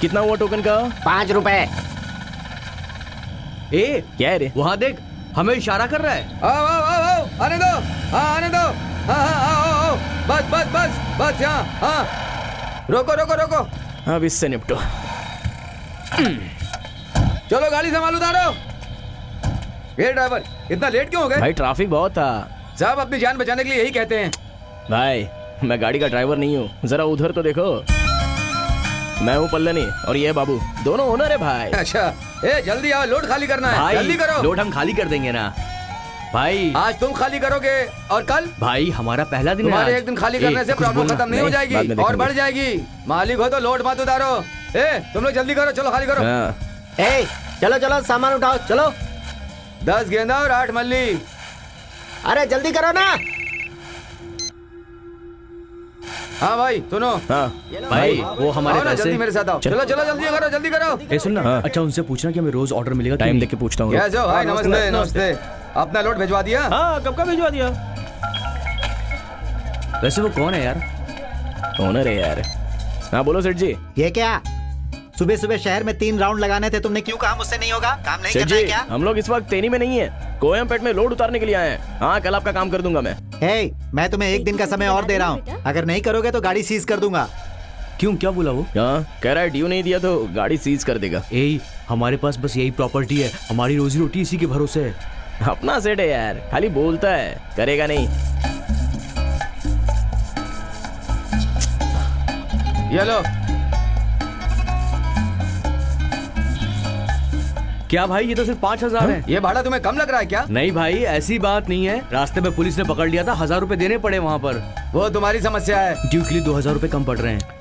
कितना हुआ टोकन का? 5 रुपए। ए क्या है रे? वहाँ देख, हमें इशारा कर रहा है। आओ आओ आओ आओ, आने दो, हाँ आने दो, हाँ हाँ आओ आओ, बस बस बस बस यहाँ, हाँ रोको रोको रोको। अब इससे निपटो। चलो गाड़ी संभालो, उतारो। ये ड्राइवर इतना लेट क्यों हो गए? भाई ट्रैफिक बहुत था। साहब अपनी जान बचाने के लिए यही कहते हैं। भाई मैं गाड़ी का ड्राइवर नहीं हूँ, जरा उधर तो देखो। मैं हूँ पल्लनी और ये बाबू, दोनों ओनर है भाई। अच्छा, ए जल्दी आओ, लोड खाली करना है, भाई जल्दी करो। लोड हम खाली कर देंगे ना भाई। आज तुम खाली करोगे और कल भाई हमारा पहला दिन है तुम्हारे आज। एक दिन खाली करने से कुछ प्रॉब्लम बोलना। खत्म नहीं हो नहीं, बाद जाएगी में और देखेंगे। बढ़ जाएगी। मालिक हो तो लोड मत उतारो। ए तुम लोग जल्दी करो, चलो खाली करो। हाँ, ए चलो चलो सामान उठाओ, चलो। 10 गेंदा और 8 मल्ली। अरे जल्दी करो ना। हाँ भाई सुनो, हाँ भाई वो हमारे आओ ना पैसे। जल्दी मेरे साथ आओ। चलो चलो जल्दी करो, जल्दी करो। ए सुन ना, हाँ। अच्छा उनसे पूछना कि हमें रोज ऑर्डर मिलेगा कि टाइम नहीं? देख के पूछता हूँ। कैसे हो भाई? हाँ, नमस्ते नमस्ते। अपना लोड भिजवा दिया? हाँ कब का भिजवा दिया? वैसे वो कौन है यार? ओनर है यार। हाँ बोलो सेठ जी। ये क्या? सुबह सुबह शहर में 3 राउंड लगाने थे, तुमने क्यों कहा मुझसे नहीं होगा? काम नहीं सेठ करना है जी क्या? हम लोग इस वक्त तेनी में नहीं है, कोयमपेट में लोड उतारने के लिए आए हैं। हाँ कल आपका काम कर दूंगा मैं। हे, मैं तुम्हें 1 दिन का समय और दे रहा हूँ। अगर नहीं करोगे तो गाड़ी सीज कर दूंगा। क्यों, क्या बोला वो? हाँ कह रहा है ड्यू नहीं दिया तो गाड़ी सीज कर देगा। ए हमारे पास बस यही प्रॉपर्टी है, हमारी रोजी रोटी इसी के भरोसे है। अपना सेठ है यार, खाली बोलता है, करेगा नहीं। ये लो। क्या भाई, ये तो सिर्फ 5,000 है। ये भाड़ा तुम्हें कम लग रहा है क्या? नहीं भाई ऐसी बात नहीं है, रास्ते में पुलिस ने पकड़ लिया था, 1,000 रुपए देने पड़े वहाँ पर। वो तुम्हारी समस्या है। ड्यू के लिए 2,000 रुपए कम पड़ रहे हैं।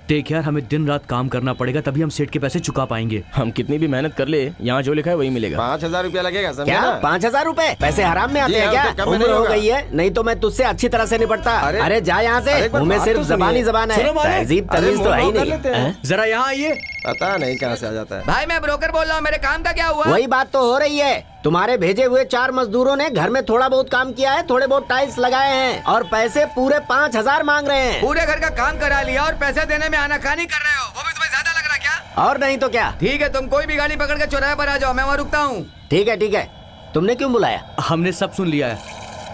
देख यार, हमें दिन रात काम करना पड़ेगा तभी हम सेठ के पैसे चुका पाएंगे। हम कितनी भी मेहनत कर ले, यहाँ जो लिखा है वही मिलेगा। 5,000 रुपया लगेगा, समझे क्या ना? 5,000 रुपए? पैसे हराम में आते जी, हैं क्या? उससे कम में उम्र नहीं हो होगा। गई है, नहीं तो मैं तुझसे अच्छी तरह से निपटता। अरे जा यहाँ से, अरे एक बार मुंह में बात सिर्फ तो सुनिए। जबान ही जबान है, सुनो मालिक। तहजीब अरे तमीज तो है ही मोह कर नहीं। लेते हैं। जरा यहाँ आइए। पता नहीं कहाँ से आ जाता है। भाई मैं ब्रोकर बोल रहा हूँ, मेरे काम का क्या हुआ? वही बात तो हो रही है। तुम्हारे भेजे हुए 4 मजदूरों ने घर में थोड़ा बहुत काम किया है, थोड़े बहुत टाइल्स लगाए हैं और पैसे पूरे 5,000 मांग रहे हैं। पूरे घर का काम करा लिया और पैसे देने में आनाकानी कर रहे हो, वो भी तुम्हें ज्यादा लग रहा है क्या? और नहीं तो क्या। ठीक है, तुम कोई भी गाड़ी पकड़ के चौराहे पर आ जाओ, मैं वहाँ रुकता हूँ। ठीक है ठीक है, तुमने क्यों बुलाया? हमने सब सुन लिया है।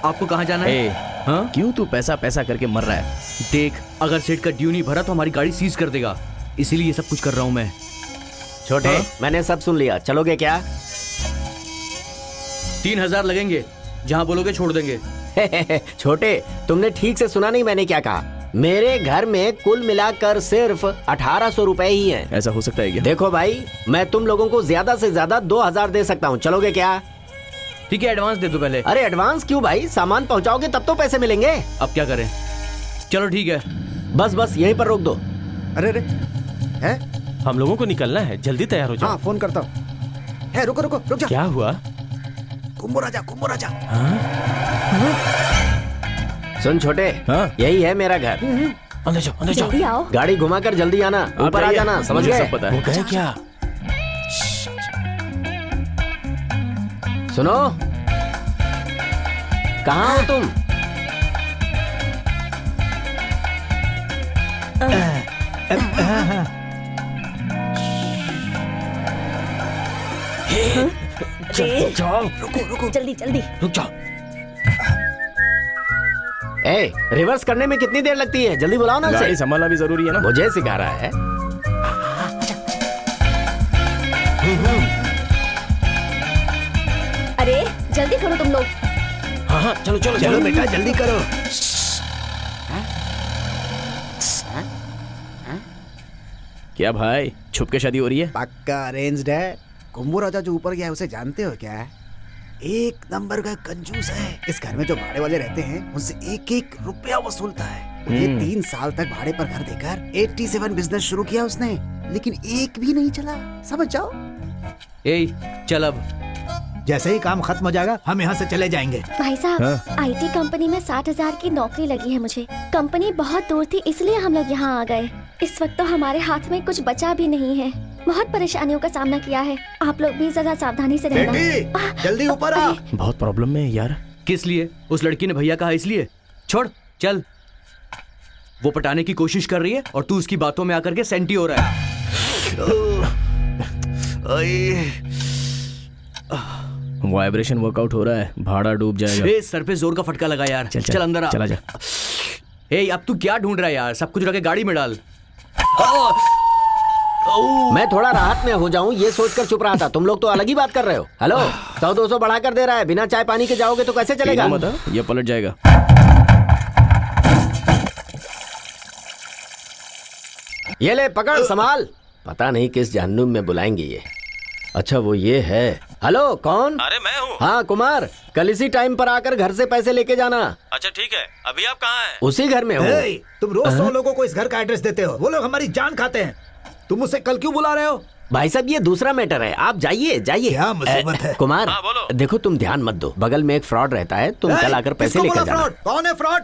आपको कहाँ जाना है? ए, हाँ? क्यों तू पैसा पैसा करके मर रहा है? देख, अगर सेठ का ड्यू नहीं भरा तो हमारी गाड़ी सीज कर देगा, इसीलिए ये सब कुछ कर रहा हूँ मैं। छोटे, हाँ? मैंने सब सुन लिया, चलोगे क्या? 3,000 लगेंगे, जहाँ बोलोगे छोड़ देंगे। छोटे, तुमने ठीक से सुना नहीं मैंने क्या कहा? मेरे घर में कुल मिलाकर सिर्फ 1,800 रुपए ही हैं। ऐसा हो सकता है क्या? देखो भाई, मैं तुम लोगों को ज्यादा से ज्यादा 2,000 दे सकता हूँ, चलोगे क्या? ठीक है, एडवांस दे दो पहले। अरे एडवांस क्यों भाई, सामान पहुँचाओगे तब तो पैसे मिलेंगे। अब क्या करें? चलो ठीक है। बस बस यहीं पर रोक दो। अरे रे, है? हम लोगों को निकलना है, जल्दी तैयार हो हाँ फोन करता हूँ। है, रुको रुको रुक जा। क्या हुआ? कुंभो राजा, कुंभो राजा। सुन छोटे, हाँ? यही है मेरा घर। अंदर जाओ, अंदर जाओ। जल्दी आओ। गाड़ी घुमाकर जल्दी आना, ऊपर आ आइए। जाना, समझ मुझे गए? सब पता है। वो गए क्या? सुनो, कहाँ हो तुम? जल्दी जल्दी। रुक जाओ। ए, रिवर्स करने में कितनी देर लगती है? जल्दी बुलाओ ना गाड़ी उसे। संभालना भी जरूरी है ना। मुझे सिखा रहा है। अरे जल्दी करो तुम लोग। हाँ हाँ चलो चलो चलो बेटा जल्दी करो। क्या भाई, छुप के शादी हो रही है? पक्का अरेंज्ड है। कुंभो राजा जो ऊपर गया है उसे जानते हो क्या? एक नंबर का कंजूस है। इस घर में जो भाड़े वाले रहते हैं उनसे 1-1 रुपया वसूलता है। ये 3 साल तक भाड़े पर घर देकर 87 बिजनेस शुरू किया उसने, लेकिन एक भी नहीं चला। समझ जाओ। ए चल, अब जैसे ही काम खत्म हो जाएगा हम यहाँ से चले जाएंगे। भाई साहब, हाँ? आईटी कंपनी में 60,000 की नौकरी लगी है मुझे। कंपनी बहुत दूर थी इसलिए हम लोग यहाँ आ गए। इस वक्त तो हमारे हाथ में कुछ बचा भी नहीं है। बहुत परेशानियों का सामना किया है। आप लोग भी जरा सावधानी से रहना। बेटी जल्दी ऊपर आ। बहुत प्रॉब्लम में है यार। किस लिए? उस लड़की ने भैया कहा इसलिए? छोड़, चल। वो पटाने की कोशिश कर रही है और तू उसकी बातों में आकर के सेंटी हो रहा है। वाइब्रेशन वर्कआउट हो रहा है, भाड़ा डूब जाएगा। ए, सर पे जोर का फटका लगा यार। चल अंदर आ। चला जा। ए, अब तू क्या ढूंढ रहा है यार? सब कुछ रखे गाड़ी में डाल। मैं थोड़ा राहत में हो जाऊं ये सोचकर चुप रहा था। तुम लोग तो अलग ही बात कर रहे हो। हेलो, 100-200 बढ़ा कर दे रहा है। बिना चाय पानी के जाओगे तो कैसे चलेगा? मत ये पलट जाएगा। ये ले पकड़, संभाल। पता नहीं किस जहन्नुम में बुलाएंगे ये। अच्छा वो ये है। हेलो, कौन? अरे मैं हूँ। हाँ कुमार, कल इसी टाइम पर आकर घर से पैसे लेके जाना। अच्छा ठीक है, अभी आप कहाँ हैं? उसी घर में हो। तुम रोज 100 लोगों को इस घर का एड्रेस देते हो। वो लोग हमारी जान खाते हैं। तुम मुझसे कल क्यों बुला रहे हो? भाई साहब ये दूसरा मैटर है, आप जाइए जाइए। क्या मुसीबत है? कुमार हाँ, बोलो। देखो तुम ध्यान मत दो, बगल में एक फ्रॉड रहता है, तुम कल आकर पैसे किसको लेकर बोला जाना। फ्रॉड? कौन है फ्रॉड?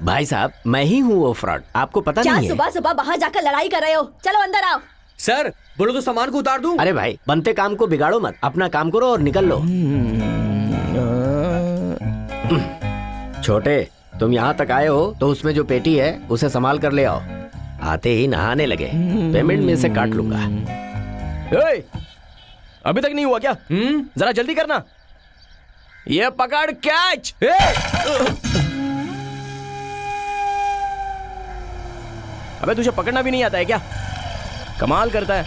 भाई साहब मैं ही हूँ वो फ्रॉड, आपको पता क्या नहीं है? सुबह सुबह बाहर जाकर लड़ाई कर रहे हो? चलो अंदर आओ। सर बोलो तो सामान को उतार दूं। अरे भाई बनते काम को बिगाड़ो मत, अपना काम करो और निकल लो। छोटे तुम यहाँ तक आए हो तो उसमें जो पेटी है उसे संभाल कर ले आओ। आते ही नहाने लगे, पेमेंट में से काट लूंगा। ए, अभी तक नहीं हुआ क्या? जरा जल्दी करना। ये पकड़, कैच। अबे तुझे पकड़ना भी नहीं आता है क्या? कमाल करता है।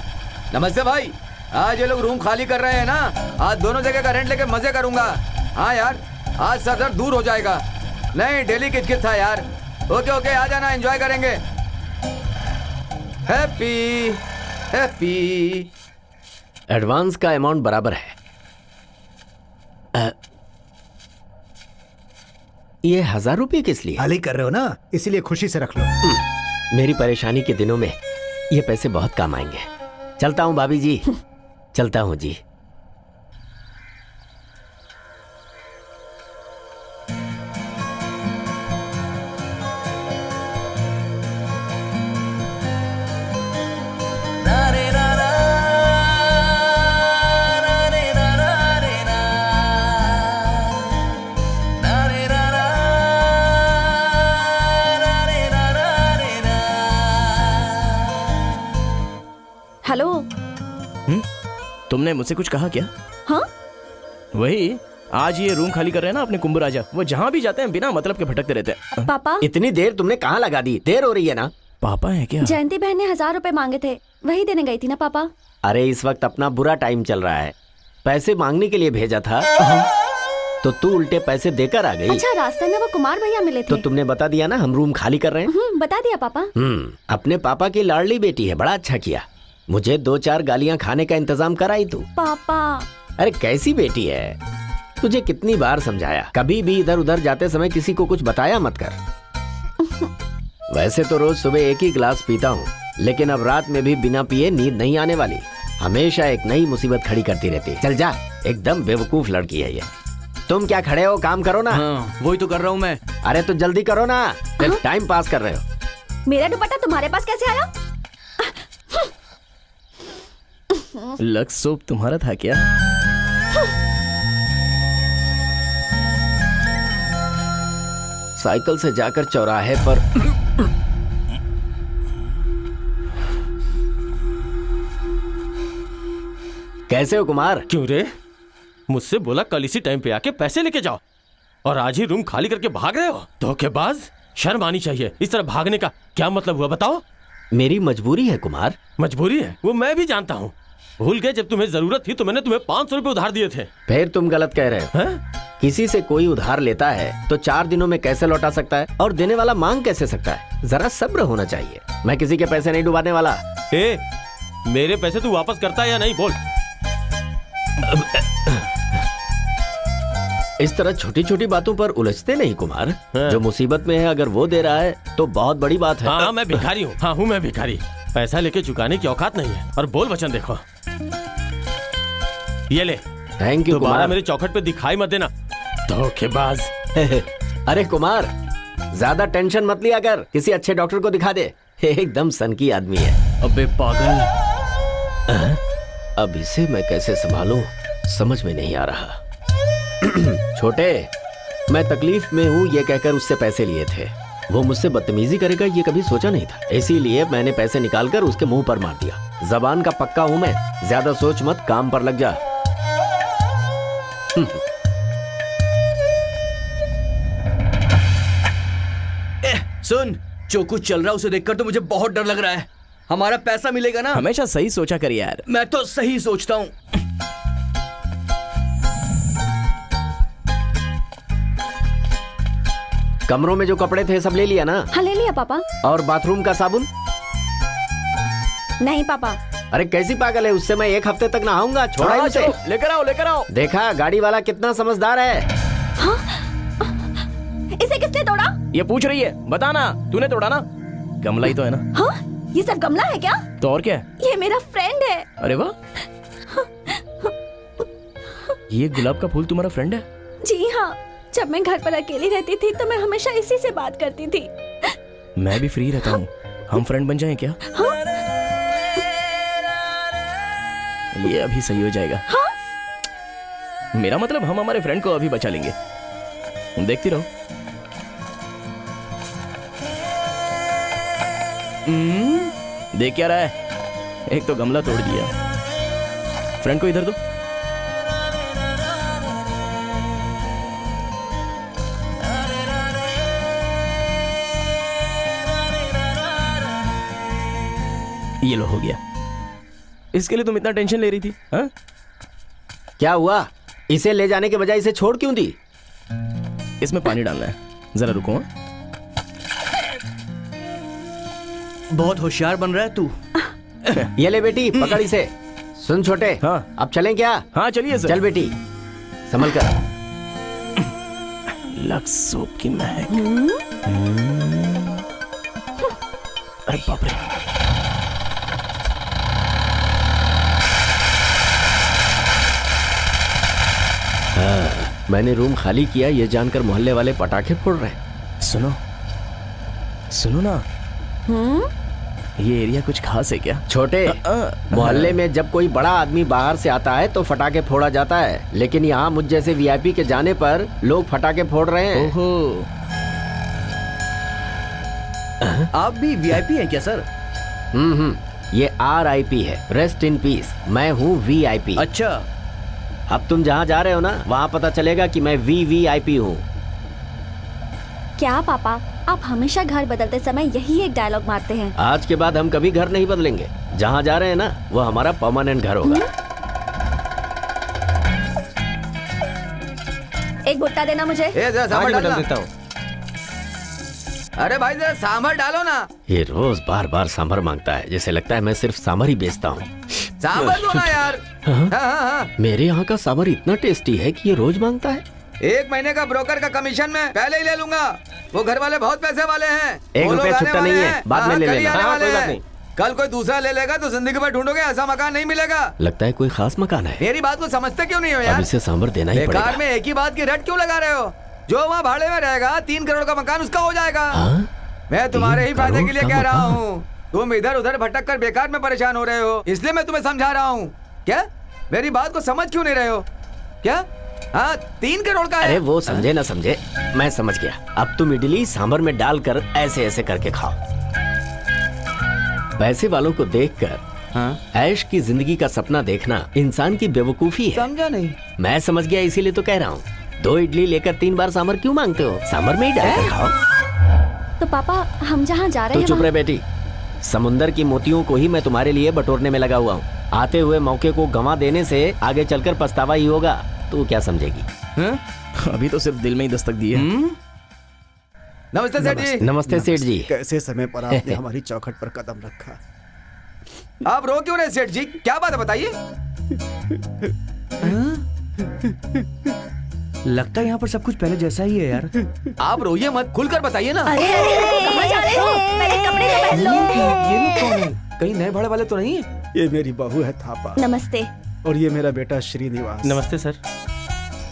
नमस्ते भाई। आज ये लोग रूम खाली कर रहे हैं ना, आज दोनों जगह का रेंट लेके मजे करूंगा। हाँ यार, आज सर दर्द दूर हो जाएगा। नहीं डेली किचकिच था यार। ओके ओके, आ जाना, एंजॉय करेंगे। Happy happy. एडवांस का अमाउंट बराबर है। ये 1000 रुपये किस लिए? हाल ही कर रहे हो ना, इसीलिए खुशी से रख लो। मेरी परेशानी के दिनों में ये पैसे बहुत काम आएंगे। चलता हूँ भाभी जी, चलता हूँ जी। हेलो। तुमने मुझसे कुछ कहा क्या? हाँ वही, आज ये रूम खाली कर रहे हैं ना अपने कुंभ राजा, वो जहाँ भी जाते हैं बिना मतलब के भटकते रहते हैं। पापा, इतनी देर तुमने कहाँ लगा दी? देर हो रही है ना। पापा है क्या? जयंती बहन ने 1000 रुपए मांगे थे, वही देने गई थी ना पापा। अरे इस वक्त अपना बुरा टाइम चल रहा है, पैसे मांगने के लिए भेजा था तो तू उल्टे पैसे देकर आ गई। अच्छा, रास्ते में वो कुमार भैया मिले तो थे। तुमने बता दिया ना हम रूम खाली कर रहे हैं। बता दिया पापा। अपने पापा की लाडली बेटी है, बड़ा अच्छा किया। मुझे 2-4 गालियां खाने का इंतजाम कराई तू। पापा अरे कैसी बेटी है, तुझे कितनी बार समझाया, कभी भी इधर उधर जाते समय किसी को कुछ बताया मत कर। वैसे तो रोज सुबह एक ही गिलास पीता हूँ, लेकिन अब रात में भी बिना पिए नींद नहीं आने वाली। हमेशा एक नई मुसीबत खड़ी करती रहती है। चल जा, एकदम बेवकूफ लड़की है ये। तुम क्या खड़े हो, काम करो ना। हाँ, वही तो कर रहा हूँ मैं। अरे तो जल्दी करो ना, सिर्फ टाइम पास कर रहे हो। मेरा दुपट्टा तुम्हारे पास कैसे आया? लक्स सोप तुम्हारा था क्या? साइकिल से जाकर चौराहे पर कैसे हो कुमार? क्यों रे? मुझसे बोला कल इसी टाइम पे आके पैसे लेके जाओ, और आज ही रूम खाली करके भाग रहे हो। धोखेबाज, शर्म आनी चाहिए। इस तरह भागने का क्या मतलब हुआ बताओ? मेरी मजबूरी है कुमार। मजबूरी है वो मैं भी जानता हूँ। भूल गए जब तुम्हें जरूरत थी तो मैंने तुम्हें 500 रुपए उधार दिए थे। फिर तुम गलत कह रहे हो। किसी से कोई उधार लेता है तो 4 दिनों में कैसे लौटा सकता है, और देने वाला मांग कैसे सकता है? जरा सब्र होना चाहिए। मैं किसी के पैसे नहीं डुबाने वाला। ए, मेरे पैसे तू वापस करता है या नहीं बोल। इस तरह छोटी छोटी बातों पर उलझते नहीं कुमार। जो मुसीबत में है अगर वो दे रहा है तो बहुत बड़ी बात है। हाँ मैं भिखारी हूँ। हाँ हूँ मैं भिखारी। पैसा लेके चुकाने की औकात नहीं है। और बोल वचन देखो, ये ले। थैंक यू दोबारा कुमार। मेरी चौखट पे दिखाई मत देना, धोखेबाज। अरे कुमार ज्यादा टेंशन मत लिया कर, किसी अच्छे डॉक्टर को दिखा दे। एकदम सनकी आदमी है। अबे पागल। अब इसे मैं कैसे संभालूं समझ में नहीं आ रहा। छोटे, मैं तकलीफ में हूँ ये कहकर उससे पैसे लिए थे। वो मुझसे बदतमीजी करेगा ये कभी सोचा नहीं था, इसीलिए मैंने पैसे निकालकर उसके मुंह पर मार दिया। जबान का पक्का हूं मैं, ज्यादा सोच मत, काम पर लग जा। सुन, जो कुछ चल रहा है उसे देखकर तो मुझे बहुत डर लग रहा है। हमारा पैसा मिलेगा ना? हमेशा सही सोचा कर यार। मैं तो सही सोचता हूँ। कमरों में जो कपड़े थे सब ले लिया ना? हाँ ले लिया पापा। और बाथरूम का साबुन? नहीं पापा। अरे कैसी पागल है, उससे मैं 1 हफ्ते तक नहाऊंगा। छोड़ा ही उसे। लेकर आओ लेकर आओ। देखा गाड़ी वाला कितना समझदार है। इसे किसने तोड़ा? ये पूछ रही है, बताना तूने तोड़ा ना? गमला ही तो है ना? हाँ, ये सब गमला है क्या? तो और क्या है? ये मेरा फ्रेंड है। अरे वाह, ये गुलाब का फूल तुम्हारा फ्रेंड है? जी हाँ, जब मैं घर पर अकेली रहती थी तो मैं हमेशा इसी से बात करती थी। मैं भी फ्री रहता हूँ, हम फ्रेंड बन जाएं क्या? हाँ? ये अभी सही हो जाएगा। हाँ? मेरा मतलब हम हमारे फ्रेंड को अभी बचा लेंगे, देखती रहो। देख क्या रहा है? एक तो गमला तोड़ दिया। फ्रेंड को इधर दो। ये लो, हो गया। इसके लिए तुम इतना टेंशन ले रही थी? हाँ? क्या हुआ? इसे ले जाने के बजाय इसे छोड़ क्यों दी? इसमें पानी डालना है, जरा रुको। हाँ? बहुत होशियार बन रहा है तू। ये ले बेटी, पकड़ इसे। सुन छोटे, हाँ। अब चलें क्या? हाँ चलिए सर। चल बेटी, संभल कर। लक्स सोप की महक। अरे बाप रे। मैंने रूम खाली किया ये जानकर मोहल्ले वाले पटाखे फोड़ रहे हैं। सुनो सुनो ना, ये एरिया कुछ खास है क्या? छोटे, मोहल्ले में जब कोई बड़ा आदमी बाहर से आता है तो फटाके फोड़ा जाता है, लेकिन यहाँ मुझ जैसे वीआईपी के जाने पर लोग फटाके फोड़ रहे हैं। ओहो, आप भी वीआईपी हैं क्या सर? ये RIP है, रेस्ट इन पीस। मैं हूँ VIP। अच्छा, अब तुम जहाँ जा रहे हो ना, वहाँ पता चलेगा कि मैं VVIP हूँ। क्या पापा, आप हमेशा घर बदलते समय यही एक डायलॉग मारते हैं। आज के बाद हम कभी घर नहीं बदलेंगे। जहाँ जा रहे हैं ना, वो हमारा परमानेंट घर होगा। एक भुट्टा देना मुझे। ए जरा सांभर बदल डालना। देता हूँ। अरे भाई जरा सांभर डालो ना। ये रोज बार बार सांभर मांगता है, जैसे लगता है मैं सिर्फ सांभर ही बेचता हूँ। सांभर दो ना यार। हाँ, हाँ, हाँ। मेरे यहाँ का सांभर इतना टेस्टी है कि ये रोज मांगता है। 1 महीने का ब्रोकर का कमीशन मैं पहले ही ले लूंगा। वो घर वाले बहुत पैसे वाले हैं। 1 वो लोग रुपया आने छुट्टा वाले नहीं है, हैं। बाद में हाँ, ले कल ही लेना। आने हाँ, वाले कोई बात हैं। नहीं। कल कोई दूसरा ले लेगा तो जिंदगी भर ढूंढोगे, ऐसा मकान नहीं मिलेगा। लगता है कोई खास मकान है। मेरी बात को समझते क्यों नहीं हो अब यार? इसे सांभर देना ही बेकार पड़ेगा। में एक ही बात की रट क्यों लगा रहे हो? जो वहाँ भाड़े में रहेगा 3 करोड़ का मकान उसका हो जाएगा। हाँ? मैं तुम्हारे ही 3 फायदे के करोड़ लिए का कह रहा मकान? हूँ। तुम इधर उधर भटक कर बेकार में परेशान हो रहे हो, इसलिए मैं तुम्हें समझा रहा हूँ। क्या मेरी बात को समझ क्यों नहीं रहे हो? क्या? हाँ, 3 करोड़ का है। अरे वो समझे ना समझे, मैं समझ गया। अब तुम इडली सांभर में डालकर ऐसे ऐसे करके खाओ। पैसे वालों को देखकर ऐश की जिंदगी का सपना देखना इंसान की बेवकूफी है। समझा नहीं। मैं समझ गया, इसीलिए तो कह रहा हूँ। 2 इडली लेकर 3 बार सांभर क्यों मांगते हो? सांभर में ही डालकर खाओ। तो पापा, हम जहाँ जा रहे तू हैं चुप रहे बेटी। समुंदर की मोतियों को ही मैं तुम्हारे लिए बटोरने में लगा हुआ हूँ। आते हुए मौके को गंवा देने से आगे चलकर पछतावा ही होगा। तू क्या समझेगी? अभी तो सिर्फ दिल में ही दस्तक दी है। नमस्ते सेठ जी। नमस्ते सेठ जी। कैसे समय पर आपने हमारी चौखट पर कदम रखा। आप रो क्यों रहे सेठ जी? क्या बात है बताइए। लगता है यहाँ पर सब कुछ पहले जैसा ही है यार। आप रोइए मत, खुलकर बताइए ना। अरे कहाँ जा रहे हो? पहले कपड़े तो पहन लो। ये लोग कौन है? कहीं नए भाड़े वाले तो नहीं है? ये मेरी बहू है थापा, नमस्ते। और ये मेरा बेटा श्रीनिवास। नमस्ते सर।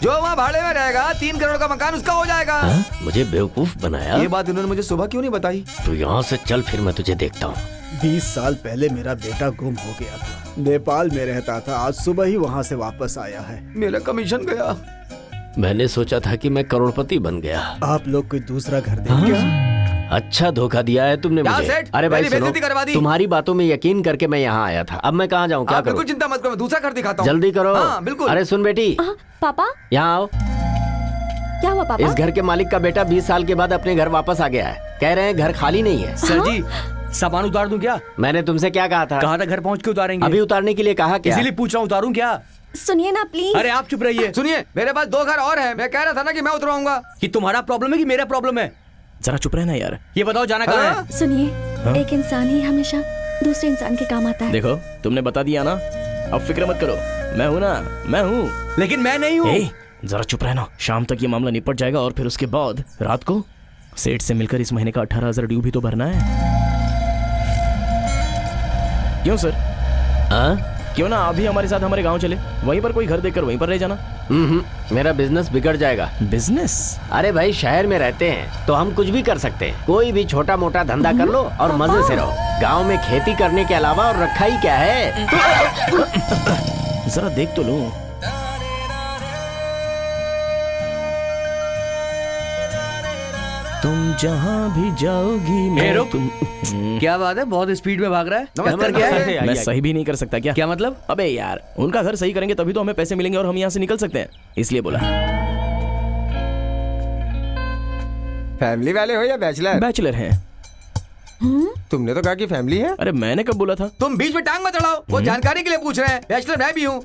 जो वहाँ भाड़े में रहेगा 3 करोड़ का मकान उसका हो जाएगा। हाँ? मुझे बेवकूफ बनाया? ये बात इन्होंने मुझे सुबह क्यों नहीं बताई? तू यहाँ से चल, फिर मैं तुझे देखता हूँ। 20 साल पहले मेरा बेटा गुम हो गया था। नेपाल में रहता था, आज सुबह ही वहाँ से वापस आया है। मेरा कमीशन गया। मैंने सोचा था कि मैं करोड़पति बन गया। आप लोग कोई दूसरा घर देंगे? अच्छा धोखा दिया है तुमने क्या मुझे। सेठ? अरे भाई मेरी सुनो, बेइज्जती करवा दी। तुम्हारी बातों में यकीन करके मैं यहाँ आया था। अब मैं कहाँ जाऊँ, क्या आप करूँ? बिल्कुल चिंता मत करो, मैं दूसरा घर दिखाता हूँ। जल्दी करो। हाँ बिल्कुल। अरे सुन बेटी, पापा यहाँ आओ। क्या हुआ पापा? इस घर के मालिक का बेटा 20 साल के बाद अपने घर वापस आ गया है। कह रहे हैं घर खाली नहीं है। सर जी सामान उतार दूं क्या? मैंने तुमसे क्या कहा था? कहा था घर पहुंच के उतारेंगे। अभी उतारने के लिए कहा क्या? इसीलिए पूछ रहा हूँ, उतारूं क्या? सुनिए ना प्लीज। अरे आप चुप रहिए। सुनिए, मेरे पास 2 घर और हैं। मैं कह रहा था ना कि मैं उतरवाऊंगा। कि तुम्हारा प्रॉब्लम है कि मेरा प्रॉब्लम है? जरा चुप रहना यार। ये बताओ जाना कहाँ है? सुनिए, एक इंसान ही हमेशा दूसरे इंसान के काम आता है। देखो तुमने बता दिया ना, अब फिक्र मत करो, मैं हूँ ना, मैं हूँ। लेकिन मैं नहीं हूँ। जरा चुप रहना, शाम तक ये मामला निपट जाएगा और फिर उसके बाद रात को सेठ से मिलकर इस महीने का 18,000 ड्यू भी तो भरना है। क्यों सर? क्यों ना अभी हमारे साथ हमारे गांव चले, वहीं पर कोई घर देखकर वहीं पर रह जाना। मेरा बिजनेस बिगड़ जाएगा। बिजनेस? अरे भाई शहर में रहते हैं तो हम कुछ भी कर सकते हैं। कोई भी छोटा मोटा धंधा कर लो और मजे से रहो। गांव में खेती करने के अलावा और रखा ही क्या है? जरा देख तो लो। तुम जहाँ भी जाओगी मैं रुक। तुम। क्या बात है, बहुत स्पीड में भाग रहा है। नमस्कार, क्या कैसे है? हैं? मैं सही भी नहीं कर सकता क्या? क्या मतलब? अबे यार, उनका घर सही करेंगे तभी तो हमें पैसे मिलेंगे और हम यहाँ से निकल सकते हैं, इसलिए बोला। फैमिली वाले हो या बैचलर? बैचलर हैं। तुमने तो कहा कि फैमिली है। अरे मैंने कब बोला था? तुम बीच में टांग मत चढ़ाओ, वो जानकारी के लिए पूछ रहे हैं। बैचलर मैं भी हूँ,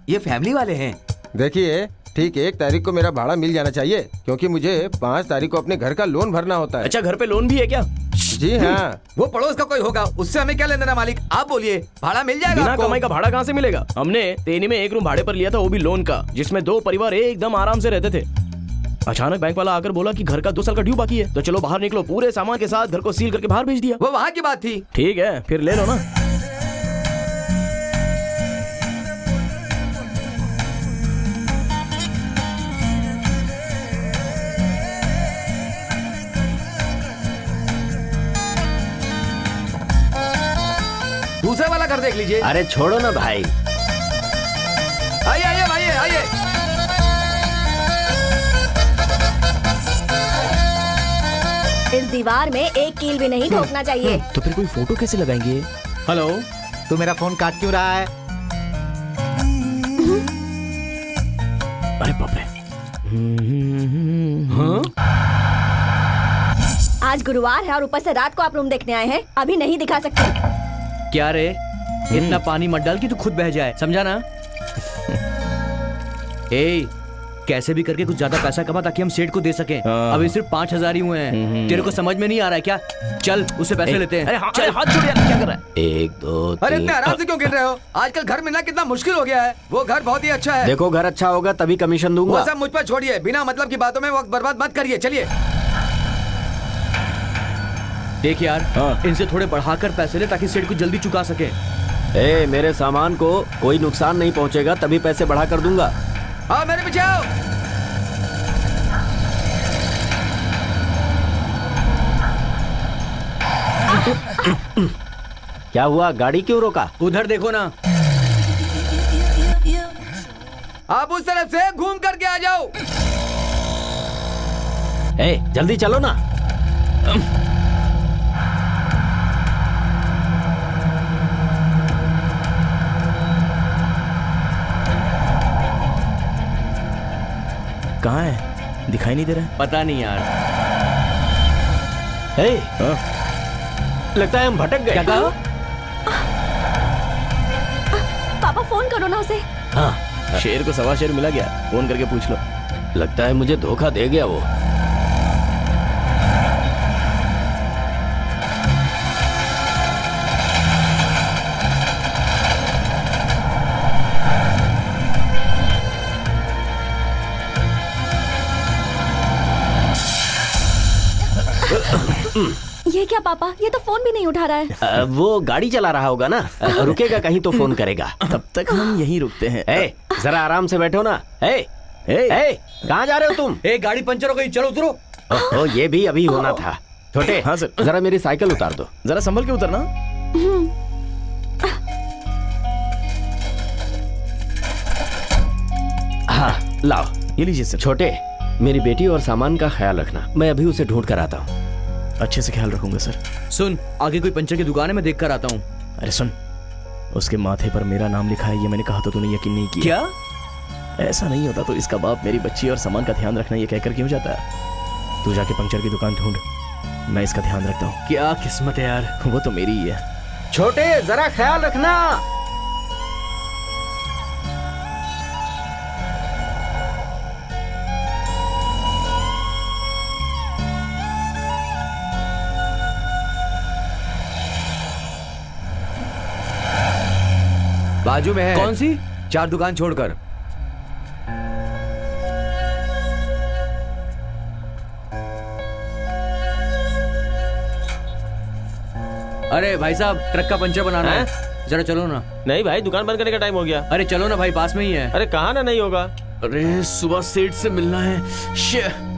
ये फैमिली वाले हैं। देखिए ठीक 1 तारीख को मेरा भाड़ा मिल जाना चाहिए, क्योंकि मुझे 5 तारीख को अपने घर का लोन भरना होता है। अच्छा घर पे लोन भी है क्या? जी हाँ। वो पड़ोस का कोई होगा, उससे हमें क्या लेना देना मालिक? आप बोलिए, भाड़ा मिल जाएगा बिना आपको। कमाई का भाड़ा कहाँ से मिलेगा? हमने तेनी में 1 रूम भाड़े पर लिया था, वो भी लोन का, जिसमें 2 परिवार एकदम आराम से रहते थे। अचानक बैंक वाला आकर बोला कि घर का 2 साल का ड्यू बाकी है, तो चलो बाहर निकलो। पूरे सामान के साथ घर को सील करके बाहर भेज दिया। वो वहाँ की बात थी। ठीक है फिर ले लो ना। दूसरा वाला घर देख लीजिए। अरे छोड़ो ना भाई। आइए आइए भाई आइए। इस दीवार में एक कील भी नहीं ठोकना चाहिए। तो फिर कोई फोटो कैसे लगाएंगे? हेलो, तू मेरा फोन काट क्यों रहा है? अरे बाप रे। आज गुरुवार है और ऊपर से रात को आप रूम देखने आए हैं, अभी नहीं दिखा सकते। क्या रे, इतना पानी मत डाल कि तू खुद बह जाए, समझा ना? ए, कैसे भी करके कुछ ज्यादा पैसा कमा ताकि हम सेठ को दे सकें। अभी सिर्फ 5,000 ही हुए हैं। तेरे को समझ में नहीं आ रहा है क्या? चल उससे पैसे लेते हैं। अरे हाथ छोड़ यार, क्या कर रहा है? 1 2 अरे 3। इतने आराम से क्यों गिर रहे हो? आजकल घर मिलना कितना मुश्किल हो गया है। वो घर बहुत ही अच्छा है। देखो घर अच्छा होगा तभी कमीशन वो दूंगा। सब मुझ पर छोड़िए, बिना मतलब की बातों में वक्त बर्बाद मत करिए। चलिए। देख यार, इनसे थोड़े बढ़ाकर पैसे ले ताकि सेठ को जल्दी चुका सके। ए, मेरे सामान को कोई नुकसान नहीं पहुंचेगा तभी पैसे बढ़ा कर दूंगा। आओ मेरे पीछे आओ। क्या हुआ, गाड़ी क्यों रोका? उधर देखो ना। आप उस तरफ से घूम करके आ जाओ। ए, जल्दी चलो ना। कहाँ है? दिखाई नहीं दे रहा है। पता नहीं यार। ए, लगता है हम भटक गए। क्या कहा? पापा फोन करो ना उसे। हाँ, शेर को 1.25 शेर मिला गया, फोन करके पूछ लो। लगता है मुझे धोखा दे गया वो। ये क्या पापा, ये तो फोन भी नहीं उठा रहा है। वो गाड़ी चला रहा होगा ना, रुकेगा कहीं तो फोन करेगा। तब तक हम यहीं रुकते हैं। ए, जरा आराम से बैठो ना। ए, कहाँ जा रहे हो तुम? ए, गाड़ी पंचर हो गई, चलो उतरो। ओहो, ये भी अभी होना था। छोटे, हाँ सर। जरा मेरी साइकिल उतार दो। जरा संभल के उतरना। हाँ, लाओ। ये लीजिए सर। छोटे, मेरी बेटी और सामान का ख्याल रखना। मैं अभी उसे ढूंढ कर आता हूँ। अच्छे से ख्याल रखूंगा सर। सुन, आगे कोई पंचर की दुकान है, मैं देख कर आता हूँ। अरे सुन, उसके माथे पर मेरा नाम लिखा है, ये मैंने कहा तो तूने यकीन नहीं किया। क्या? ऐसा नहीं होता तो इसका बाप मेरी बच्ची और सामान का ध्यान रखना ये कहकर क्यों जाता है? तू जाके पंचर की दुकान ढूंढ, मैं इसका ध्यान रखता हूँ। क्या किस्मत है यार। वो तो मेरी ही है। छोटे जरा ख्याल रखना। बाजू में है। कौन सी? 4 दुकान छोड़कर। अरे भाई साहब, ट्रक का पंचर बनाना है, जरा चलो ना। नहीं भाई, दुकान बंद करने का टाइम हो गया। अरे चलो ना भाई, पास में ही है। अरे कहाँ ना नहीं होगा। अरे सुबह सेठ से मिलना है। शे।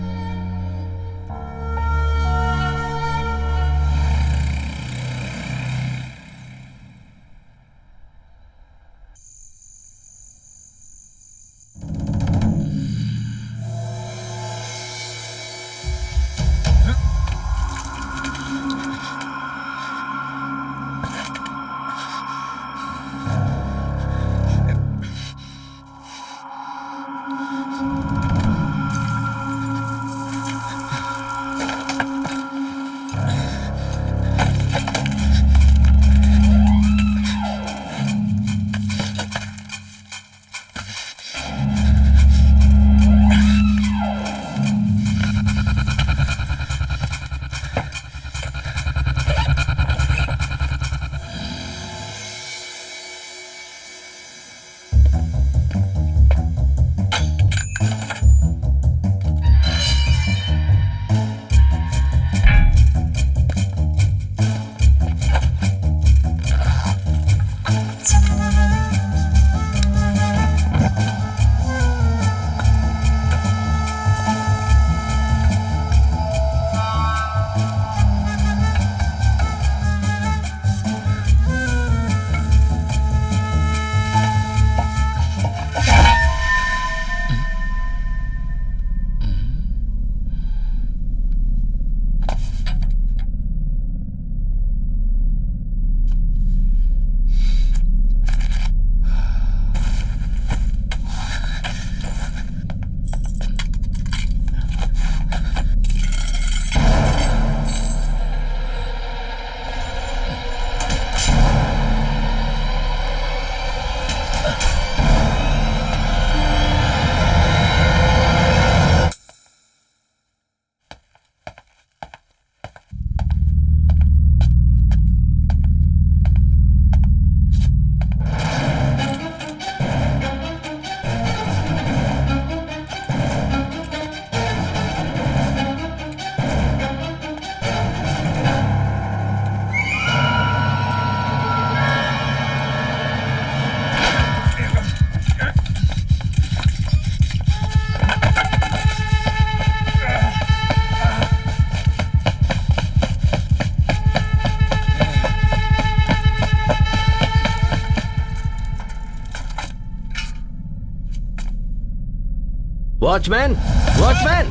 Watchman, watchman,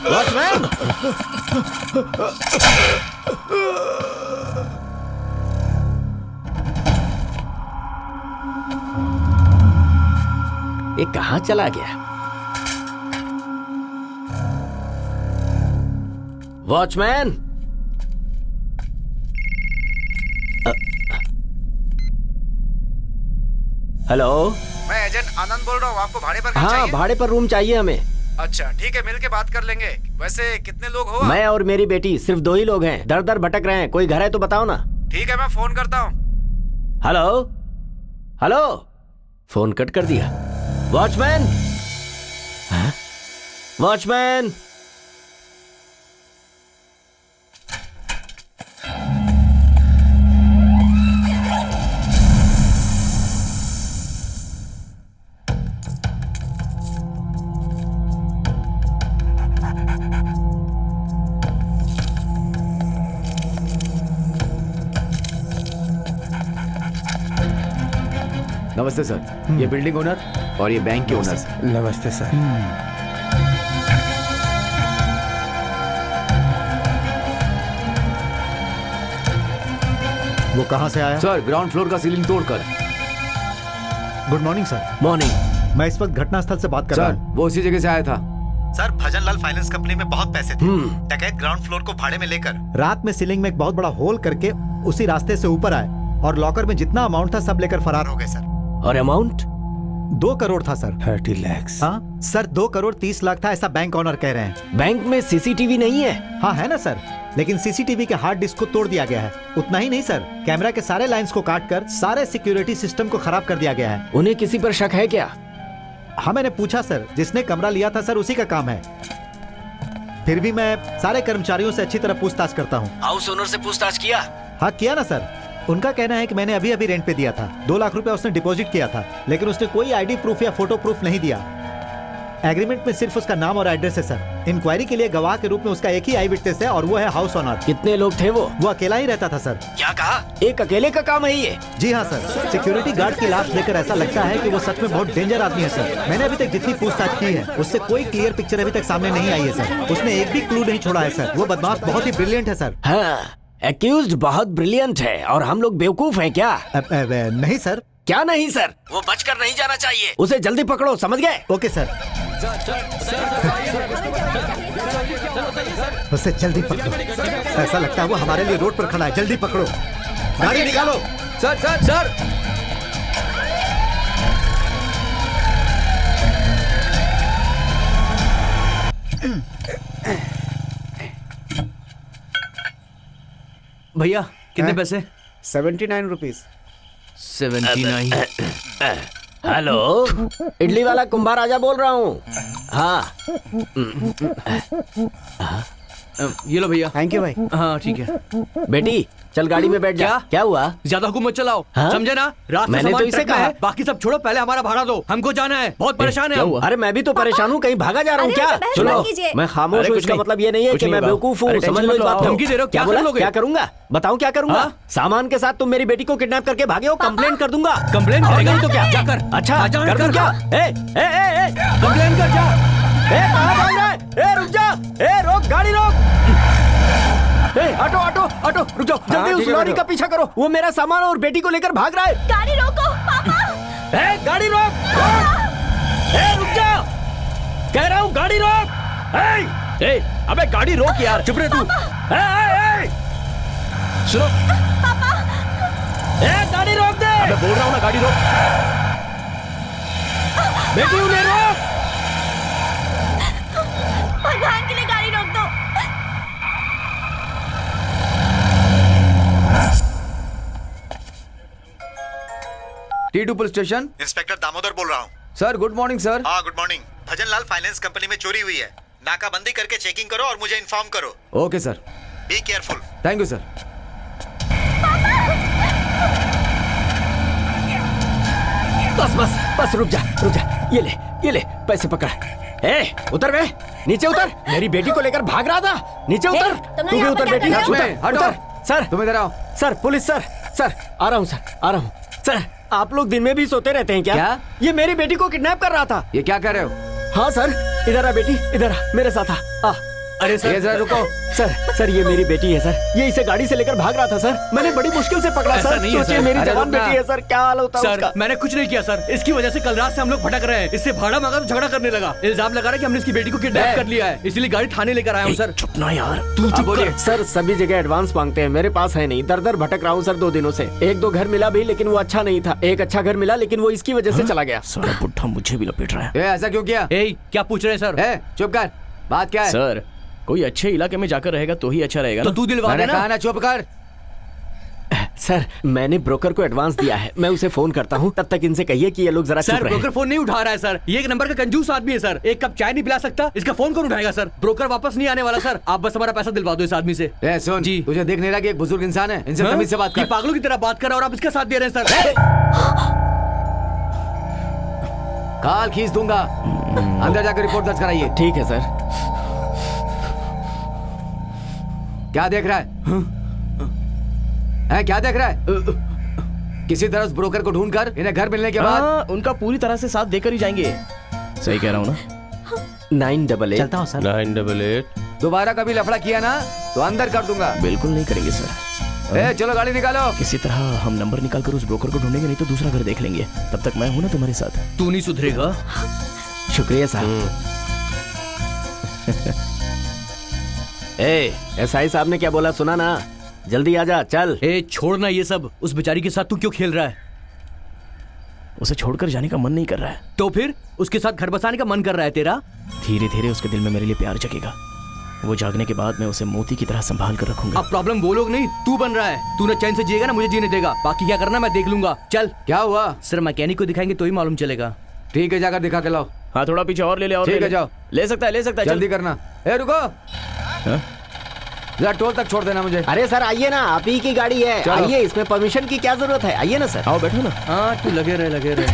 watchman. ये कहाँ चला गया? वॉचमैन। हेलो, मैं एजेंट आनंद बोल रहा हूँ। आपको भाड़े पर घर हाँ चाहिए? भाड़े पर रूम चाहिए हमें। अच्छा ठीक है, मिल के बात कर लेंगे। वैसे कितने लोग हो? मैं और मेरी बेटी सिर्फ 2 ही लोग हैं। दर दर भटक रहे हैं, कोई घर है तो बताओ ना। ठीक है, मैं फोन करता हूँ। Hello, hello. फोन कट कर दिया। Watchman, watchman. नमस्ते सर, ये बिल्डिंग ओनर और ये बैंक के ओनर। नमस्ते सर। वो कहाँ से आया? सर ग्राउंड फ्लोर का सीलिंग तोड़कर। Good morning sir. मॉर्निंग। मैं इस वक्त घटनास्थल से बात कर रहा सर हूँ। वो उसी जगह से आया था। सर भजनलाल फाइनेंस कंपनी में बहुत पैसे थे। डकैत ग्राउंड फ्लोर को भाड़े में लेकर रात में सीलिंग में एक बहुत बड़ा होल करके उसी रास्ते से ऊपर आए और लॉकर में जितना अमाउंट था सब लेकर फरार हो गए सर। और अमाउंट? 2 करोड़ था सर। 30 लाख। हाँ सर, 2 करोड़ 30 लाख था, ऐसा बैंक ऑनर कह रहे हैं। बैंक में सीसीटीवी नहीं है? हाँ है ना सर, लेकिन सीसीटीवी के हार्ड डिस्क को तोड़ दिया गया है। उतना ही नहीं सर, कैमरा के सारे लाइंस को काटकर सारे सिक्योरिटी सिस्टम को खराब कर दिया गया है। उन्हें किसी पर शक है क्या? हाँ मैंने पूछा सर, जिसने कमरा लिया था सर उसी का काम है। फिर भी मैं सारे कर्मचारियों से अच्छी तरह पूछताछ करता हूँ। हाउस ओनर से पूछताछ किया? हाँ किया ना सर। उनका कहना है कि मैंने अभी अभी रेंट पे दिया था। 2 लाख रुपया उसने डिपॉजिट किया था, लेकिन उसने कोई आईडी प्रूफ या फोटो प्रूफ नहीं दिया। एग्रीमेंट में सिर्फ उसका नाम और एड्रेस है सर। इंक्वायरी के लिए गवाह के रूप में उसका एक ही आई विटनेस है और वो है हाउस ओनर। कितने लोग थे वो? वो अकेला ही रहता था सर। क्या कहा? एक अकेले का काम है ये? जी हाँ सर, सिक्योरिटी गार्ड की लाश देखकर ऐसा लगता है कि वो सच में बहुत डेंजर आदमी है सर। मैंने अभी तक जितनी पूछताछ की है उससे कोई क्लियर पिक्चर अभी तक सामने नहीं आई है सर। उसने एक भी क्लू नहीं छोड़ा है सर। वो बदमाश बहुत ही ब्रिलियंट है सर। हाँ, एक्यूज्ड बहुत ब्रिलियंट है और हम लोग बेवकूफ हैं क्या? नहीं सर। क्या नहीं सर? वो बचकर नहीं जाना चाहिए। उसे जल्दी पकड़ो, समझ गए? Okay sir. उसे जल्दी पकड़ो। ऐसा लगता है वो हमारे लिए रोड पर खड़ा है। जल्दी पकड़ो, गाड़ी निकालो। सर सर सर भैया कितने पैसे? 79 रुपीज। 79। हेलो, इडली वाला कुंभार राजा बोल रहा हूँ। हाँ ये लो भैया। थैंक यू भाई। हाँ ठीक है। बेटी चल गाड़ी में बैठ जा। क्या हुआ? ज्यादा हुक्म मत चलाओ, हाँ? समझे ना? रात में मैंने सामान तो इसे ट्रक में कहा। है, बाकी सब छोड़ो, पहले हमारा भाड़ा दो, हमको जाना है, बहुत परेशान है हम। अरे मैं भी तो परेशान हूँ, कहीं भागा जा रहा हूँ अरे क्या? ऐसे बहस सुनो, मत कीजिए। मैं खामोश अरे हूँ, कुछ इसका नहीं, मतलब ये नहीं है कुछ कि नहीं मैं होगा। बेवकूफ हूँ। अरे समझ टेंशन लो मत इस लो, बात को। धमकी दे रहे हो, क्या बोला? कर लोगे? क्या करूंगा? बताओ क्या करूंगा? हाँ? सामान के साथ तुम मेरी बेटी को किडनैप करके भागे हो, कंप्लेंट कर दूंगा। कंप्लेंट और करेगा नहीं तो क्या? क्या कर? अच्छा जा, कर दूं कर। क्या? कंप्लेन कर जा। कहाँ भाग रहा है? रुक जा। रोक, गाड़ी रोक। ऑटो ऑटो ऑटो, रुक जाओ जल्दी। उस लॉरी का पीछा करो, वो मेरा सामान और बेटी को लेकर भाग रहा है। गाड़ी रोको पापा। गाड़ी रोक। रुक जा, कह रहा हूँ गाड़ी रोक। अबे गाड़ी रोक यार। चुप रहे तू। सुनो, गाड़ी रोक दे। मैं बोल रहा हूँ ना गाड़ी रोक। बेटी उन्हें रोक। भगवान के लिए गाड़ी रोक दो। T2 police station. Inspector Damodar बोल रहा हूँ। Sir good morning sir. हाँ good morning. Bhajanlal finance company में चोरी हुई है। नाकाबंदी करके चेकिंग करो और मुझे इन्फॉर्म करो। Okay sir. Be careful. Thank you sir. बस बस बस, रुक जा रुक जा। ये ले पैसे पकड़। उतर बे, नीचे उतर। मेरी बेटी को लेकर भाग रहा था, नीचे उतर। तुमने तू भी यहाँ उतर पर क्या बेटी, कर रहे हो? उतर, हटो। उतर। सर तुम इधर आओ। सर, पुलिस सर, सर आ रहा हूँ सर, आ रहा हूँ सर। आप लोग दिन में भी सोते रहते हैं क्या? क्या? ये मेरी बेटी को किडनैप कर रहा था। ये क्या कर रहे हो? हाँ सर, इधर आ बेटी, इधर आ, मेरे साथ आ। अरे ये सर, जरा रुको। सर ये मेरी बेटी है सर। ये इसे गाड़ी से लेकर भाग रहा था सर। मैंने बड़ी मुश्किल से पकड़ा ऐसा सर। नहीं है सोचिए सर। मेरी अरे जवान रुकना। बेटी है सर, क्या हाल होता है सर उसका। मैंने कुछ नहीं किया सर, इसकी वजह से कल रात से हम लोग भटक रहे हैं। इससे भाड़ा मांगा तो झगड़ा करने लगा, इल्जाम लगा रहा है कि हमने इसकी बेटी को किडनैप कर लिया है, इसलिए गाड़ी थाने लेकर आया हूँ सर। चुप ना यार। चुप बोलिए सर। सभी जगह एडवांस मांगते हैं, मेरे पास है नहीं। दर दर भटक रहा हूँ सर 2 दिनों से। 1-2 घर मिला भी, लेकिन वो अच्छा नहीं था। एक अच्छा घर मिला, लेकिन वो इसकी वजह से चला गया। सारा बुढ़ा मुझे भी लपेट रहा है। ऐसा क्यों किया? क्या पूछ रहे हैं सर? चुप कर। बात क्या है? सर, कोई अच्छे इलाके में जाकर रहेगा तो ही अच्छा रहेगा तो ना। तू दिलवा मैंने देना। कहा ना चुप कर। सर मैंने ब्रोकर को एडवांस दिया है, मैं उसे फोन करता हूँ। तब तक इनसे कहिए कि ये लोग जरा चुप सर रहे। ब्रोकर फोन नहीं उठा रहा है सर, ये एक नंबर का कंजूस आदमी है सर। एक कप चाय नहीं पिला सकता, इसका फोन कौन उठाएगा सर? ब्रोकर वापस नहीं आने वाला सर, आप बस हमारा पैसा दिलवा दो इस आदमी से। सुन जी। तुझे देख नहीं रहा कि एक बुजुर्ग इंसान है? इनसे हाँ? तमीज से बात ये कर। पागलों की तरह बात कर रहा है और आप इसका साथ दे रहे हैं सर। काल खींच दूंगा। अंदर जाकर रिपोर्ट दर्ज कराइए। ठीक है सर। क्या देख रहा है? क्या देख रहा है? किसी तरह उस ब्रोकर को ढूंढकर इन्हें घर मिलने के बाद उनका पूरी तरह से साथ देकर ही जाएंगे। सही कह रहा हूँ ना? 988। चलता हूँ सर। 988। दोबारा कभी लफड़ा किया ना तो अंदर कर दूंगा। बिल्कुल नहीं करेंगे सर। ए चलो गाड़ी निकालो। किसी तरह हम नंबर निकाल कर उस ब्रोकर को ढूंढेंगे, नहीं तो दूसरा घर देख लेंगे। तब तक मैं हूं ना तुम्हारे साथ। तू नहीं सुधरेगा। शुक्रिया साहब। एसआई साहब ने क्या बोला सुना ना? जल्दी आजा, चल। छोड़ना ये सब। उस बेचारी के साथ तू क्यों खेल रहा है? उसे छोड़कर जाने का मन नहीं कर रहा है। तो फिर उसके साथ घर बसाने का मन कर रहा है तेरा? धीरे धीरे उसके दिल में मेरे लिए प्यार जगेगा। वो जागने के बाद मैं उसे मोती की तरह संभाल कर रखूंगा। अब प्रॉब्लम वो लोग नहीं, तू बन रहा है। तू ना चैन से जिएगा ना मुझे जीने देगा। बाकी क्या करना मैं देख लूंगा। चल। क्या हुआ? सर मैकेनिक को दिखाएंगे तो ही मालूम चलेगा। ठीक है, जाकर दिखा के लाओ। हाँ थोड़ा पीछे और ले ले। और ठीक है, जाओ। ले सकता है जल्दी करना। ए रुको, जरा टोल तक छोड़ देना मुझे। अरे सर आइए ना, आप ही की गाड़ी है। आइए, इसमें परमिशन की क्या जरूरत है? आइए ना सर। आओ बैठो ना। हाँ तू लगे रहे।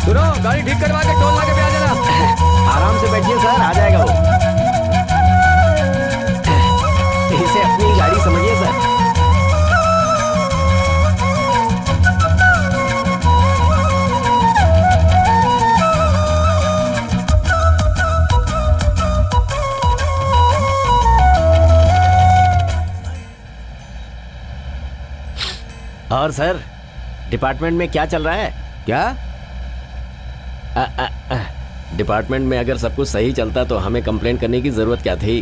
सुनो, गाड़ी ठीक करवा के टोल नाके पे आ जाना। आराम से बैठिए सर, आ जाएगा वो। इसे अपनी गाड़ी समझिए सर। और सर, डिपार्टमेंट में क्या चल रहा है? क्या? डिपार्टमेंट में अगर सब कुछ सही चलता तो हमें कंप्लेंट करने की जरूरत क्या थी?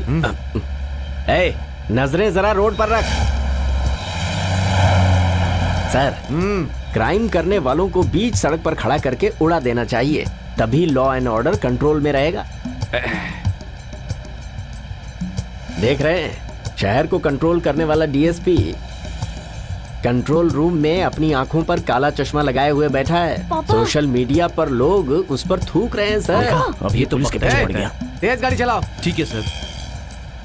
ए, नजरें जरा रोड पर रख। सर, क्राइम करने वालों को बीच सड़क पर खड़ा करके उड़ा देना चाहिए, तभी लॉ एंड ऑर्डर कंट्रोल में रहेगा। देख रहे हैं, शहर को कंट्रोल करने वाला डीएसपी कंट्रोल रूम में अपनी आंखों पर काला चश्मा लगाए हुए बैठा है। सोशल मीडिया पर लोग उस पर थूक रहे हैं सर। अब ये तो पुलिस के पीछे पड़ गया। तेज गाड़ी चलाओ। ठीक है सर।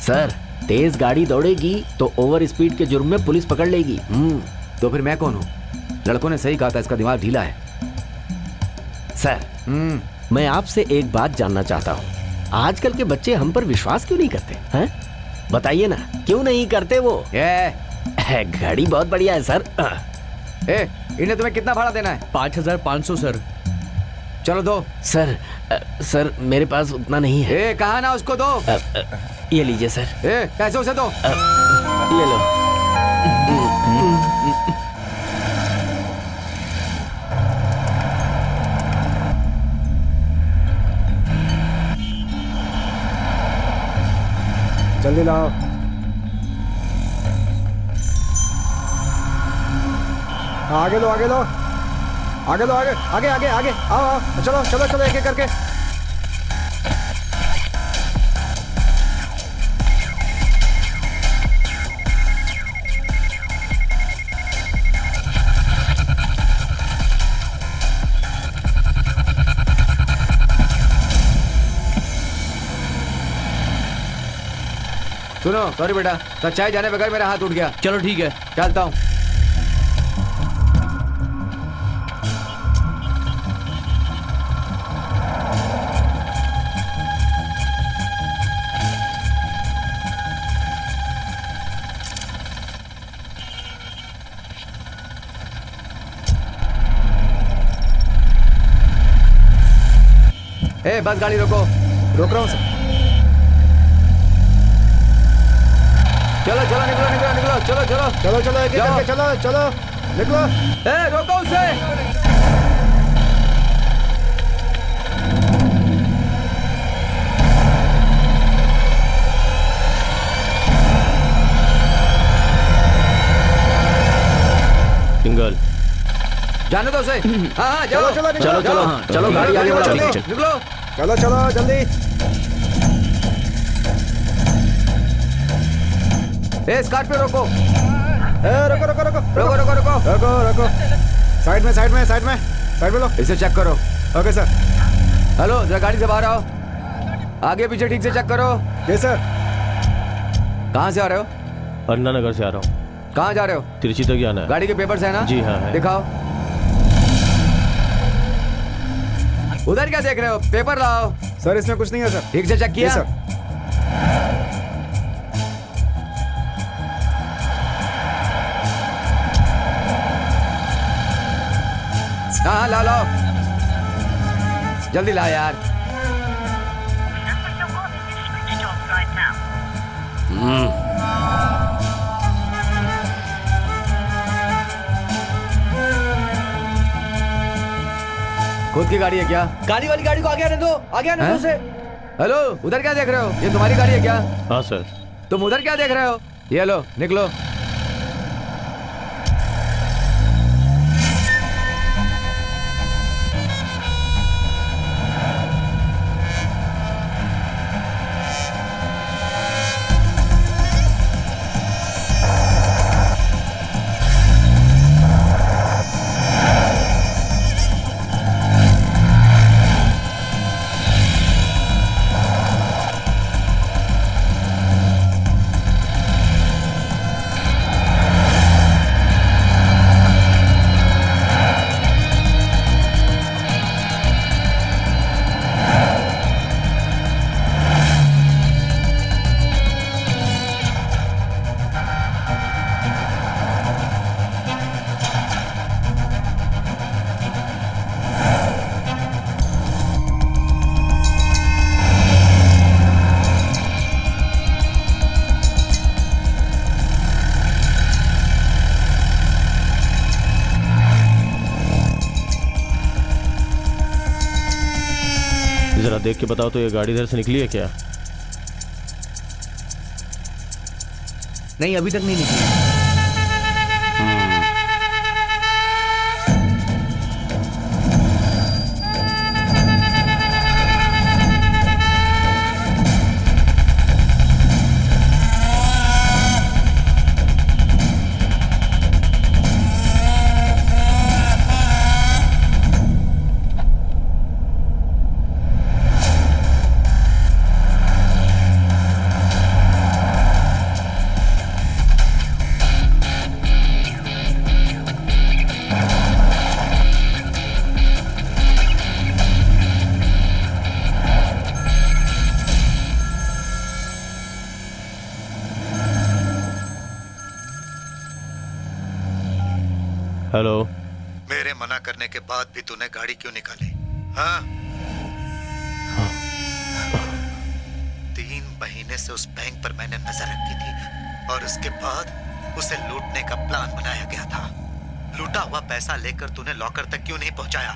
सर, तेज गाड़ी दौड़ेगी तो ओवर स्पीड के जुर्म में पुलिस पकड़ लेगी। तो फिर मैं कौन हूँ? लड़कों ने सही कहा था, इसका दिमाग ढीला है। सर, मैं आपसे एक बात जानना चाहता हूँ। आजकल के बच्चे हम पर विश्वास क्यों नहीं करते हैं? बताइए ना, क्यों नहीं करते वो? घड़ी बहुत बढ़िया है सर। इन्हें तुम्हें कितना भाड़ा देना है? 5500 सर। चलो दो। सर मेरे पास उतना नहीं है। कहा ना उसको दो। ये लीजिए सर। पैसे उसे दो। ये लो। जल्दी लाओ। आगे लो, आगे लो, आगे लो, आगे आगे आगे आगे आओ आओ, चलो चलो चलो, एक एक करके। सुनो, सॉरी बेटा, सच्चाई जाने बगैर मेरा हाथ उठ गया। चलो ठीक है, चलता हूँ। बस गाड़ी रोको। रोक रहा हूँ सर। चलो चलो, निकलो निकलो निकलो, चलो चलो चलो चलो, एक एक करके चलो चलो, निकलो। रोको उसे। सिंगल जाने दो उसे। हाँ चलो चलो चलो चलो चलो, गाड़ी आगे बढ़ाओ। निकलो। चलो चलो जल्दी। स्कॉर्पियो रोको। रोको रोको रोको रोको रोको रोको रोको रोको। साइड में साइड में साइड में साइड में लो। इसे चेक करो। Okay sir. हेलो, जरा गाड़ी से बाहर आओ। आगे पीछे ठीक से चेक करो। ये सर। कहाँ से आ रहे हो? अन्ना नगर से आ रहा हूँ। कहाँ जा रहे हो? तिरछी तक जाना है। गाड़ी के पेपर्स है ना? जी हाँ है। दिखाओ। उधर क्या देख रहे हो? पेपर लाओ। सर इसमें कुछ नहीं है सर। ठीक से चेक किया? सर। हाँ ला लो। जल्दी ला यार। खुद की गाड़ी है क्या? गाड़ी वाली गाड़ी को आगे आने दो, आगे आने दो उसे। हेलो, उधर क्या देख रहे हो? ये तुम्हारी गाड़ी है क्या? हाँ सर। तुम उधर क्या देख रहे हो? ये लो, निकलो। जरा देख के बताओ तो ये गाड़ी इधर से निकली है क्या? नहीं, अभी तक नहीं निकली। हेलो। मेरे मना करने के बाद भी तूने गाड़ी क्यों निकाली? हाँ? 3 महीने से उस बैंक पर मैंने नजर रखी थी और उसके बाद उसे लूटने का प्लान बनाया गया था। लूटा हुआ पैसा लेकर तूने लॉकर तक क्यों नहीं पहुंचाया?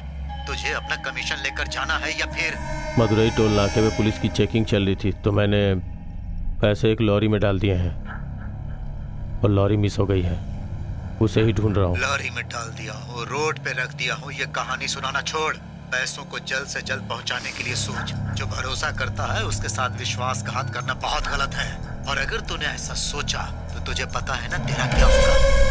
तुझे अपना कमीशन लेकर जाना है या फिर? मदुरई टोल नाके में पुलिस की चेकिंग चल रही थी तो मैंने पैसे एक लॉरी में डाल दिए हैं और लॉरी मिस हो गई है, उसे ही ढूंढ रहा हूँ। लॉरी में डाल दिया हो, रोड पे रख दिया हो, ये कहानी सुनाना छोड़। पैसों को जल्द से जल्द पहुंचाने के लिए सोच। जो भरोसा करता है उसके साथ विश्वासघात करना बहुत गलत है। और अगर तूने ऐसा सोचा तो तुझे पता है ना तेरा क्या होगा।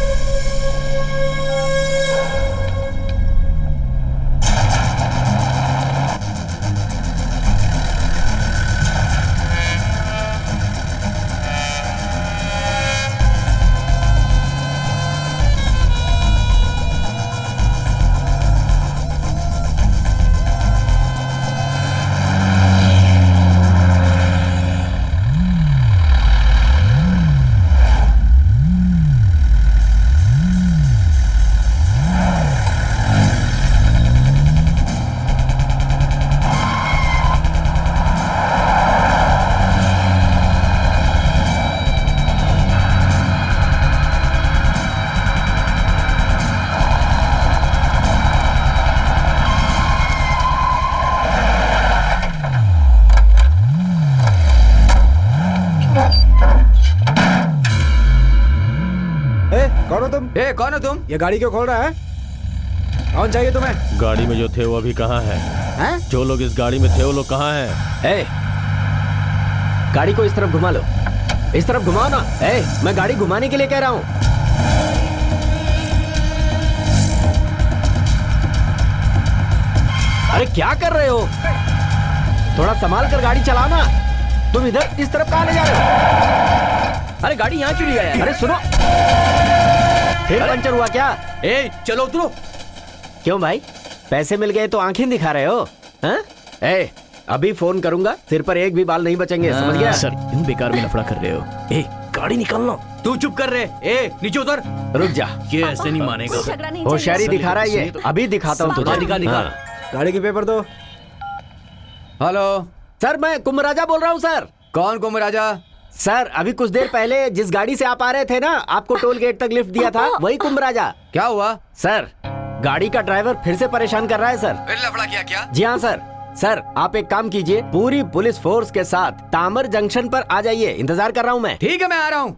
कौन हो तुम? ये गाड़ी क्यों खोल रहा है? कौन चाहिए तुम्हें? गाड़ी में जो थे वो अभी कहाँ है? हैं? जो लोग इस गाड़ी में थे वो लोग कहाँ हैं? गाड़ी को इस तरफ घुमा लो, इस तरफ घुमाओ ना। मैं गाड़ी घुमाने के लिए कह रहा हूँ। अरे क्या कर रहे हो? थोड़ा संभाल कर गाड़ी चलाना। तुम इधर इस तरफ कहाँ ले जा रहे हो? अरे गाड़ी यहाँ क्यों ले आया? अरे सुनो, फिर पंचर हुआ क्या? चलो उतरो। क्यों भाई, पैसे मिल गए तो आंखें दिखा रहे हो? हाँ? अभी फोन करूंगा, सिर पर एक भी बाल नहीं बचेंगे, समझ गया? सर इन बेकार में लफड़ा कर रहे हो। गाड़ी निकालना। तू चुप कर रहे। नीचे उतर। रुक जा, ये ऐसे नहीं मानेगा। होशियारी दिखा रहा है ये। अभी दिखाता हूँ तुझे। दिखा। गाड़ी के पेपर दो। हेलो सर मैं कुंभराजा बोल रहा हूँ सर। कौन कुंभराजा? सर अभी कुछ देर पहले जिस गाड़ी से आप आ रहे थे ना, आपको टोल गेट तक लिफ्ट दिया था, वही कुंभराजा। क्या हुआ? सर गाड़ी का ड्राइवर फिर से परेशान कर रहा है सर। फिर लफड़ा किया क्या? जी हाँ सर। सर आप एक काम कीजिए, पूरी पुलिस फोर्स के साथ तामर जंक्शन पर आ जाइए, इंतजार कर रहा हूँ मैं। ठीक है मैं आ रहा हूँ।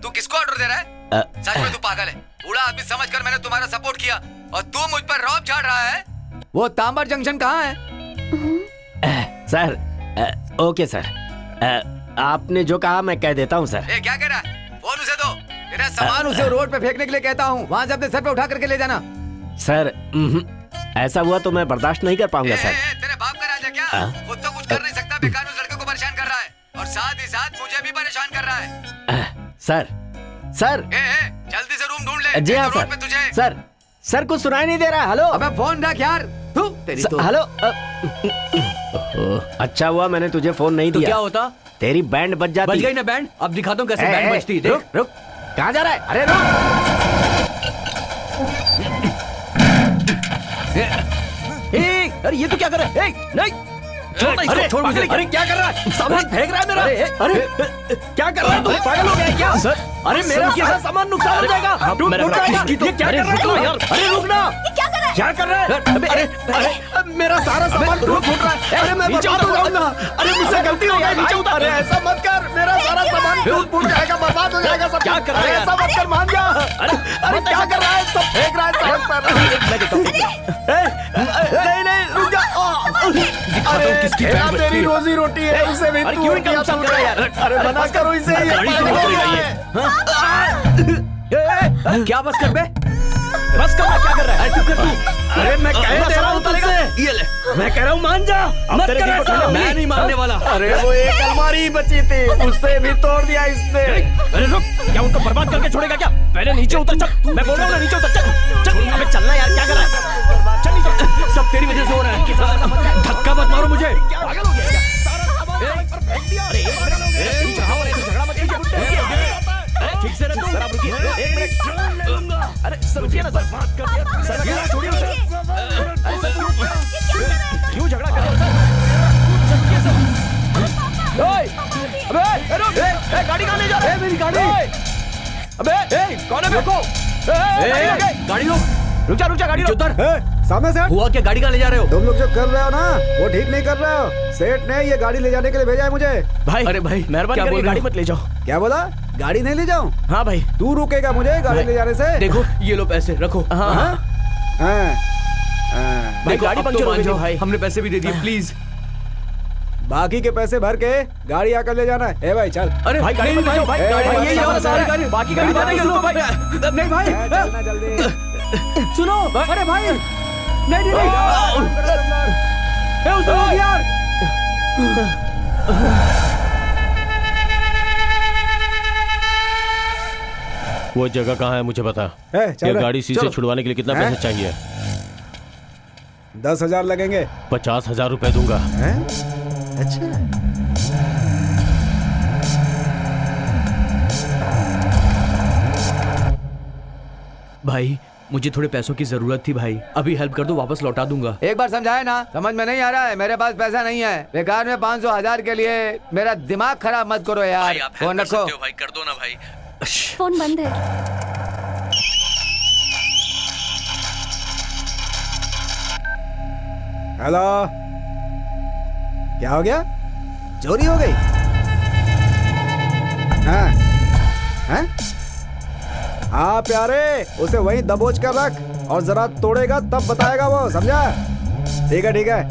तू किसको ऑर्डर दे रहा है? सच में तू पागल है? बूढ़ा आदमी समझकर मैंने तुम्हारा सपोर्ट किया और तू मुझ पर रौब झाड़ रहा है। वो तांबर जंक्शन कहाँ है? सर ओके सर, आपने जो कहा मैं कह देता हूँ सर। ए, क्या कह रहा है? फोन उसे दो। तेरा सामान उसे रोड पे फेंकने के लिए कहता हूँ, वहाँ से अपने सर पे उठा करके ले जाना। सर ऐसा हुआ तो मैं बर्दाश्त नहीं कर पाऊंगा सर। तेरे बाप का राजा क्या? खुद तो कुछ कर नहीं सकता, बेकार उस लड़के को परेशान कर रहा है और साथ ही साथ मुझे भी परेशान कर रहा है। सर सर जल्दी से रूम ढूंढ ले। जी हाँ रोड सर। पे तुझे सर कुछ सुनाई नहीं दे रहा। हेलो अबे फोन रख यार। तू तेरी तो हेलो अच्छा हुआ मैंने तुझे फोन नहीं तो दिया। क्या होता? तेरी बैंड बज जाती। बज गई ना बैंड। अब दिखाता हूँ कैसे बैंड बजती है। रुक रुक, कहाँ जा रहा है? अरे रुक। अरे ये तो क्या कर रहा है? नहीं छोड़ मुझे। अरे क्या कर रहा है? सामान फेंक रहा है मेरा। अरे क्या कर रहा है? तू पागल हो गया है क्या? सर अरे मेरा सारा सामान नुकसान हो जाएगा। टूट जाएगा। ये क्या कर रहा है तू? अरे रुक ना। क्या कर रहा है? अरे मेरा सारा सामान टूट रहा है। अरे मैं बर्बाद हो जाऊंगा। अरे मुझसे गलती हो गई। नीचे उतार। अरे ऐसा मत कर, मेरा सारा सामान टूट जाएगा, बर्बाद हो जाएगा सब। क्या कर रहा है? ऐसा मत कर, मान जा। अरे क्या कर रहा है? सब फेंक रहा है सड़क पर। नहीं रुक जा। अरे तेरी रोजी रोटी है, उसे भी क्यों इनका नुकसान कर रहा है यार? अरे मना करो इसे। क्या बस कर बे? बस कर, क्या कर रहा है? चुप कर तू। अरे मैं कह रहा हूँ तुझसे, ये ले। मैं कह रहा हूँ मान जा। मत कर ऐसा। मैं नहीं मानने वाला। अरे वो एक अलमारी ही बची थी, उससे भी तोड़ दिया इसने। अरे रुक, क्या उनको बर्बाद करके छोड़ेगा क्या? पहले नीचे उतर। चल, मैं बोल रहा हूँ ना, नीचे उतर। चल अबे चलना यार, क्या कर रहा है? चल नीचे। सब तेरी वजह से हो रहा है। धक्का मत मारो मुझे। पागल हो गया क्या? अरे झगड़ा मत कीजिए। ठीक से रखो। सर आप रुकिए, एक मिनट। अरे सर रुकिए ना, सर बात कर दिया। सर छोड़िए उसे। अरे सर क्यों झगड़ा कर रहे हो सर? रुकिए सर। अबे रुक, गाड़ी कहाँ ले जा रहे? मेरी गाड़ी। अबे कौन है? रुको। गाड़ी रोक। रुक जा गाड़ी रोक। उतर। सामने से हट। हुआ क्या? गाड़ी कहाँ ले जा रहे हो? तुम लोग जो कर रहे हो ना, वो ठीक नहीं कर रहे हो। सेठ ने ये गाड़ी ले जाने के लिए भेजा है मुझे। भाई, अरे भाई, मेहरबानी करके गाड़ी मत ले जाओ। क्या बोला? गाड़ी नहीं ले जाऊं? हाँ भाई, तू रुकेगा मुझे गाड़ी ले जाने से? देखो ये लो पैसे रखो। हाँ हाँ। हाँ। भाई देखो, गाड़ी अब तो पंक्चर हो मान गई जाओ थी भाई। हमने पैसे भी दे दिए, प्लीज। बाकी के पैसे भर के गाड़ी आकर ले जाना है। ए भाई चल। अरे भाई गाड़ी नहीं, मत ले जाओ भाई। ए, गाड़ी भाई, यही ये वाला सारा गाड़ी, बाकी गाड़ी गाड़ी नहीं लो भाई। नहीं भाई, चलना जल्दी। सुनो। अरे भाई नहीं उसे रोक यार। वो जगह कहाँ है मुझे बता। चल ये रहा। गाड़ी शीशे चलो। छुड़वाने के लिए कितना पैसा चाहिए? 10,000 लगेंगे। 50,000 रुपए दूंगा। हैं? अच्छा। भाई मुझे थोड़े पैसों की जरूरत थी भाई, अभी हेल्प कर दो, वापस लौटा दूंगा। एक बार समझाया ना, समझ में नहीं आ रहा है। मेरे पास पैसा नहीं है। बेकार में 500,000 के लिए मेरा दिमाग खराब मत करो यार। फोन रखो। भाई कर दो ना भाई। फोन बंद है। हेलो, क्या हो गया? चोरी हो गई? हाँ हाँ हाँ प्यारे, उसे वहीं दबोच कर रख और जरा तोड़ेगा तब बताएगा वो, समझा? ठीक है,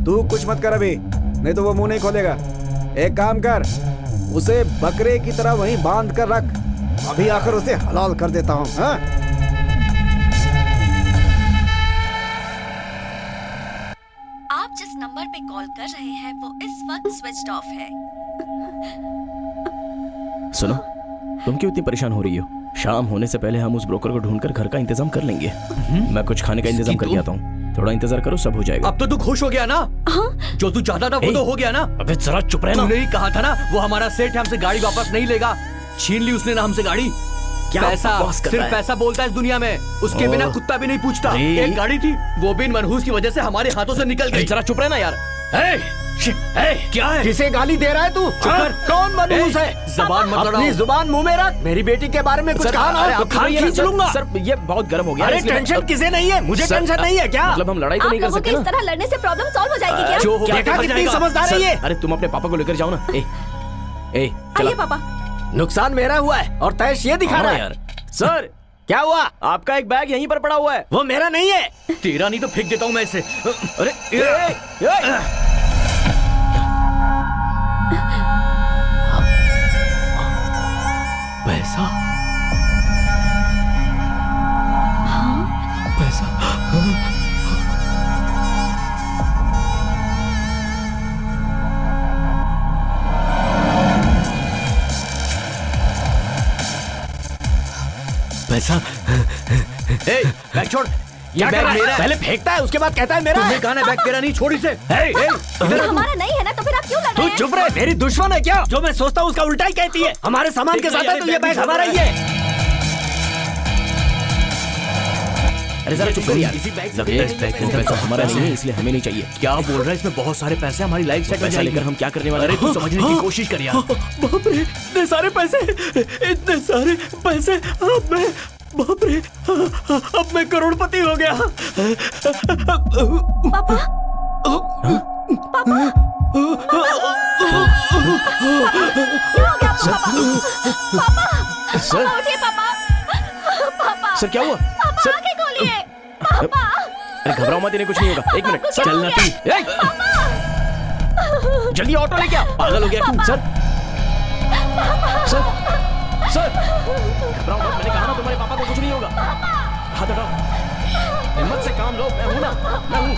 तू कुछ मत कर अभी, नहीं तो वो मुंह नहीं खोलेगा। एक काम कर, उसे बकरे की तरह वहीं बांध कर रख, अभी आकर उसे हलाल कर देता हूँ। हाँ? आप जिस नंबर पे कॉल कर रहे हैं वो इस वक्त स्विच ऑफ है। सुनो, तुम क्यों इतनी परेशान हो रही हो? शाम होने से पहले हम उस ब्रोकर को ढूंढकर घर का इंतजाम कर लेंगे। मैं कुछ खाने का इंतजाम करके आता हूँ, थोड़ा इंतजार करो, सब हो जाएगा। अब तो तू खुश हो गया ना? जो तू चाहता था वो तो हो गया ना? अबे जरा चुप रहना। तूने ही कहा था ना वो हमारा सेठ है, हमसे गाड़ी वापस नहीं लेगा। छीन ली उसने ना हमसे गाड़ी। क्या पैसा बकवास कर रहा सिर्फ है? पैसा बोलता है इस दुनिया में। उसके बिना कुत्ता भी नहीं पूछता। अरे। एक गाड़ी थी, वो भी इन मनहूस की वजह से हमारे हाथों से निकल गई। जरा चुप रहना यार। क्या है? किसे गाली दे रहा है तू? कर। कौन मनहूस है? जबान मत अपनी लड़ाओ। जुबान मुंह में रख। मेरी बेटी के बारे में कुछ कहा ना अरे तो आप खाल रहिए ना, खींच सर, लूंगा। सर ये बहुत गर्म हो गया। अरे इसलिए मैं- टेंशन किसे नहीं है? मुझे सर, टेंशन नहीं है क्या? मतलब हम लड़ाई तो आप नहीं कर लोगों सकते के ना। इस तरह लड़ने से प्रॉब्लम सॉल्व हो जाएगी क्या? जो हो गया देखा देखा कितनी जाएगा। समझदार है ये। अरे तुम अपने पापा को लेकर जाओ ना। ए चला। आइए पापा। नुकसान मेरा हुआ है और तैश ये दिखा हाँ रहा है। यार। सर क्या हुआ? आपका एक बैग यहीं पर पड़ा हुआ है। वो मेरा नहीं है। तेरा नहीं तो फेंक देता हूँ मैं इसे। अरे पैसा पैसा पैसा ए, बैग छोड़। क्या बैग कर रहा है? मेरा है। पहले फेंकता है उसके बाद कहता है मेरा तुमने है। कहा ना बैग तेरा नहीं, छोड़ इसे। ये हमारा नहीं है ना, तो फिर आप क्यों लड़ तू रहे हैं? चुप रहे। मेरी दुश्मन है क्या? जो मैं सोचता हूँ उसका उल्टा ही कहती है। हमारे सामान के साथ है तो ये बैग हमारा ही है। अरे जरा चुप कर यार। इसी बैग से लगे पैसे वो पैसे पैसा हमारा नहीं है इसलिए हमें नहीं चाहिए। क्या बोल रहा है? इसमें बहुत सारे पैसे, हमारी लाइफ सेट हो पैसा जाएगी। लेकर हम क्या करने वाले अरे हैं? तू समझने की कोशिश कर यार। बाप रे, इतने सारे पैसे, इतने सारे पैसे। अब मैं, बाप रे, अब मैं करोड़पति हो गया। पापा क्या हो गया आपको पापा? सर पापा उठिए पापा। पापा सर क्या हुआ? पापा सर आंखें खोलिए। पापा अरे घबराओ मत, इन्हें कुछ नहीं होगा। एक मिनट चल ना तू। जल्दी ऑटो लेके आ। पागल हो गया तू। सर सर सर घबराओ मत, मैंने कहा ना तुम्हारे पापा को कुछ नहीं होगा। हाथ हटाओ, हिम्मत से काम लो। मैं हूं ना, मैं हूं।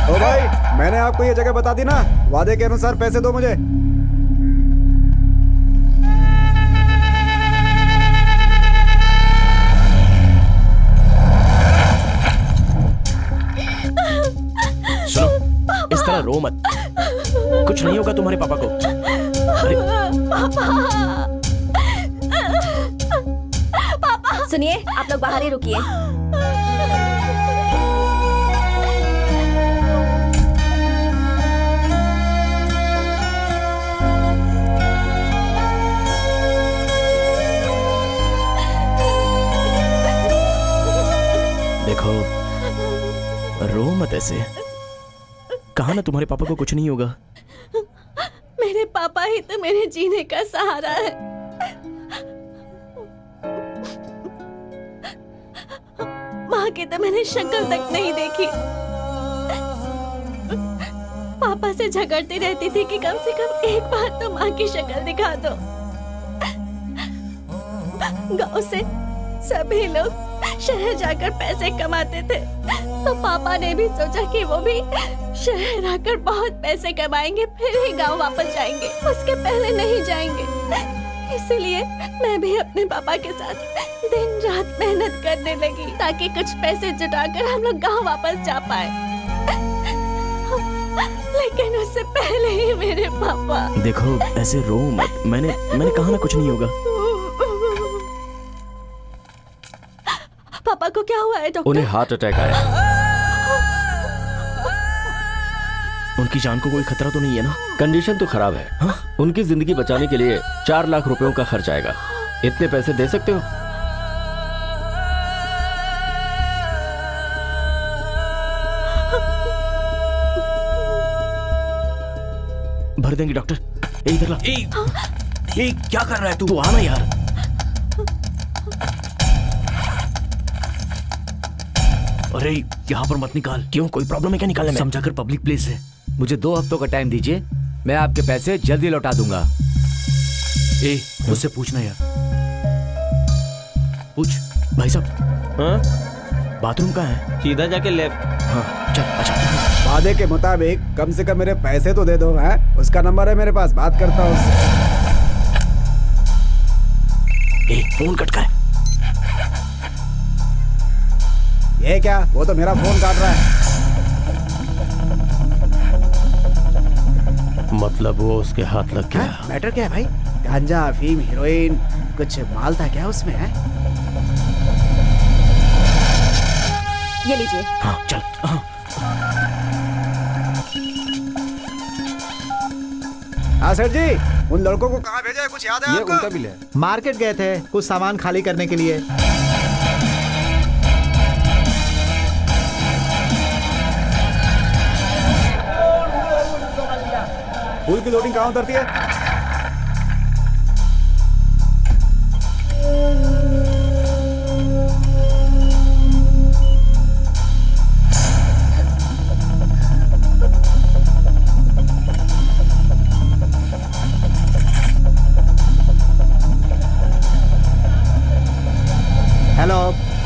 ओ भाई, मैंने आपको ये जगह बता दी ना। वादे के अनुसार पैसे दो मुझे। सुनो, इस तरह रो मत, कुछ नहीं होगा तुम्हारे पापा को। अरे सुनिए, आप लोग बाहर ही रुकिए। देखो, रो मत ऐसे। कहा ना तुम्हारे पापा को कुछ नहीं होगा। मेरे पापा ही तो मेरे जीने का सहारा है। माँ की तो मैंने शक्ल तक नहीं देखी। पापा से झगड़ती रहती थी कि कम से कम एक बार तो माँ की शक्ल दिखा दो। गांव से सभी लोग शहर जाकर पैसे कमाते थे, तो पापा ने भी सोचा कि वो भी शहर आकर बहुत पैसे कमाएंगे, फिर ही गांव वापस जाएंगे, उसके पहले नहीं जाएंगे। इसलिए मैं भी अपने पापा के साथ दिन रात मेहनत करने लगी ताकि कुछ पैसे जुटाकर हम लोग गांव वापस जा पाए। लेकिन उससे पहले ही मेरे पापा। देखो, ऐसे रो मत। मैंने कहा ना कुछ नहीं होगा। पापा को क्या हुआ है डॉक्टर? उन्हें हार्ट अटैक आया। उनकी जान को कोई खतरा तो नहीं है ना? कंडीशन तो खराब है। हाँ? उनकी जिंदगी बचाने के लिए 4 लाख रुपयों का खर्च आएगा। इतने पैसे दे सकते हो? भर देंगे डॉक्टर। इधर ला। ए, क्या कर रहा है तू? तू आना यार। अरे यहाँ पर मत निकाल। क्यों, कोई प्रॉब्लम है क्या निकालने में? समझाकर पब्लिक प्लेस है। मुझे 2 हफ्तों का टाइम दीजिए, मैं आपके पैसे जल्दी लौटा दूंगा। ए, मुझसे पूछना यार, पूछ। भाई साहब, बाथरूम कहाँ है? सीधा जाके लेफ्ट। हाँ चल अच्छा। वादे के मुताबिक कम से कम मेरे पैसे तो दे दो। है उसका नंबर है मेरे पास, बात करता हूँ उससे। फोन कट का है। ये क्या, वो तो मेरा फोन काट रहा है। मतलब वो उसके हाथ लग गया। मैटर क्या है भाई? गांजा, अफीम, हीरोइन, कुछ माल था क्या उसमें? है ये लीजिए। हाँ चल। हाँ सर जी, उन लड़कों को कहाँ भेजा है, कुछ याद है ये आपको? उनका बिल है। मार्केट गए थे कुछ सामान खाली करने के लिए। फूल की लोडिंग कहाँ उतरती है? हेलो।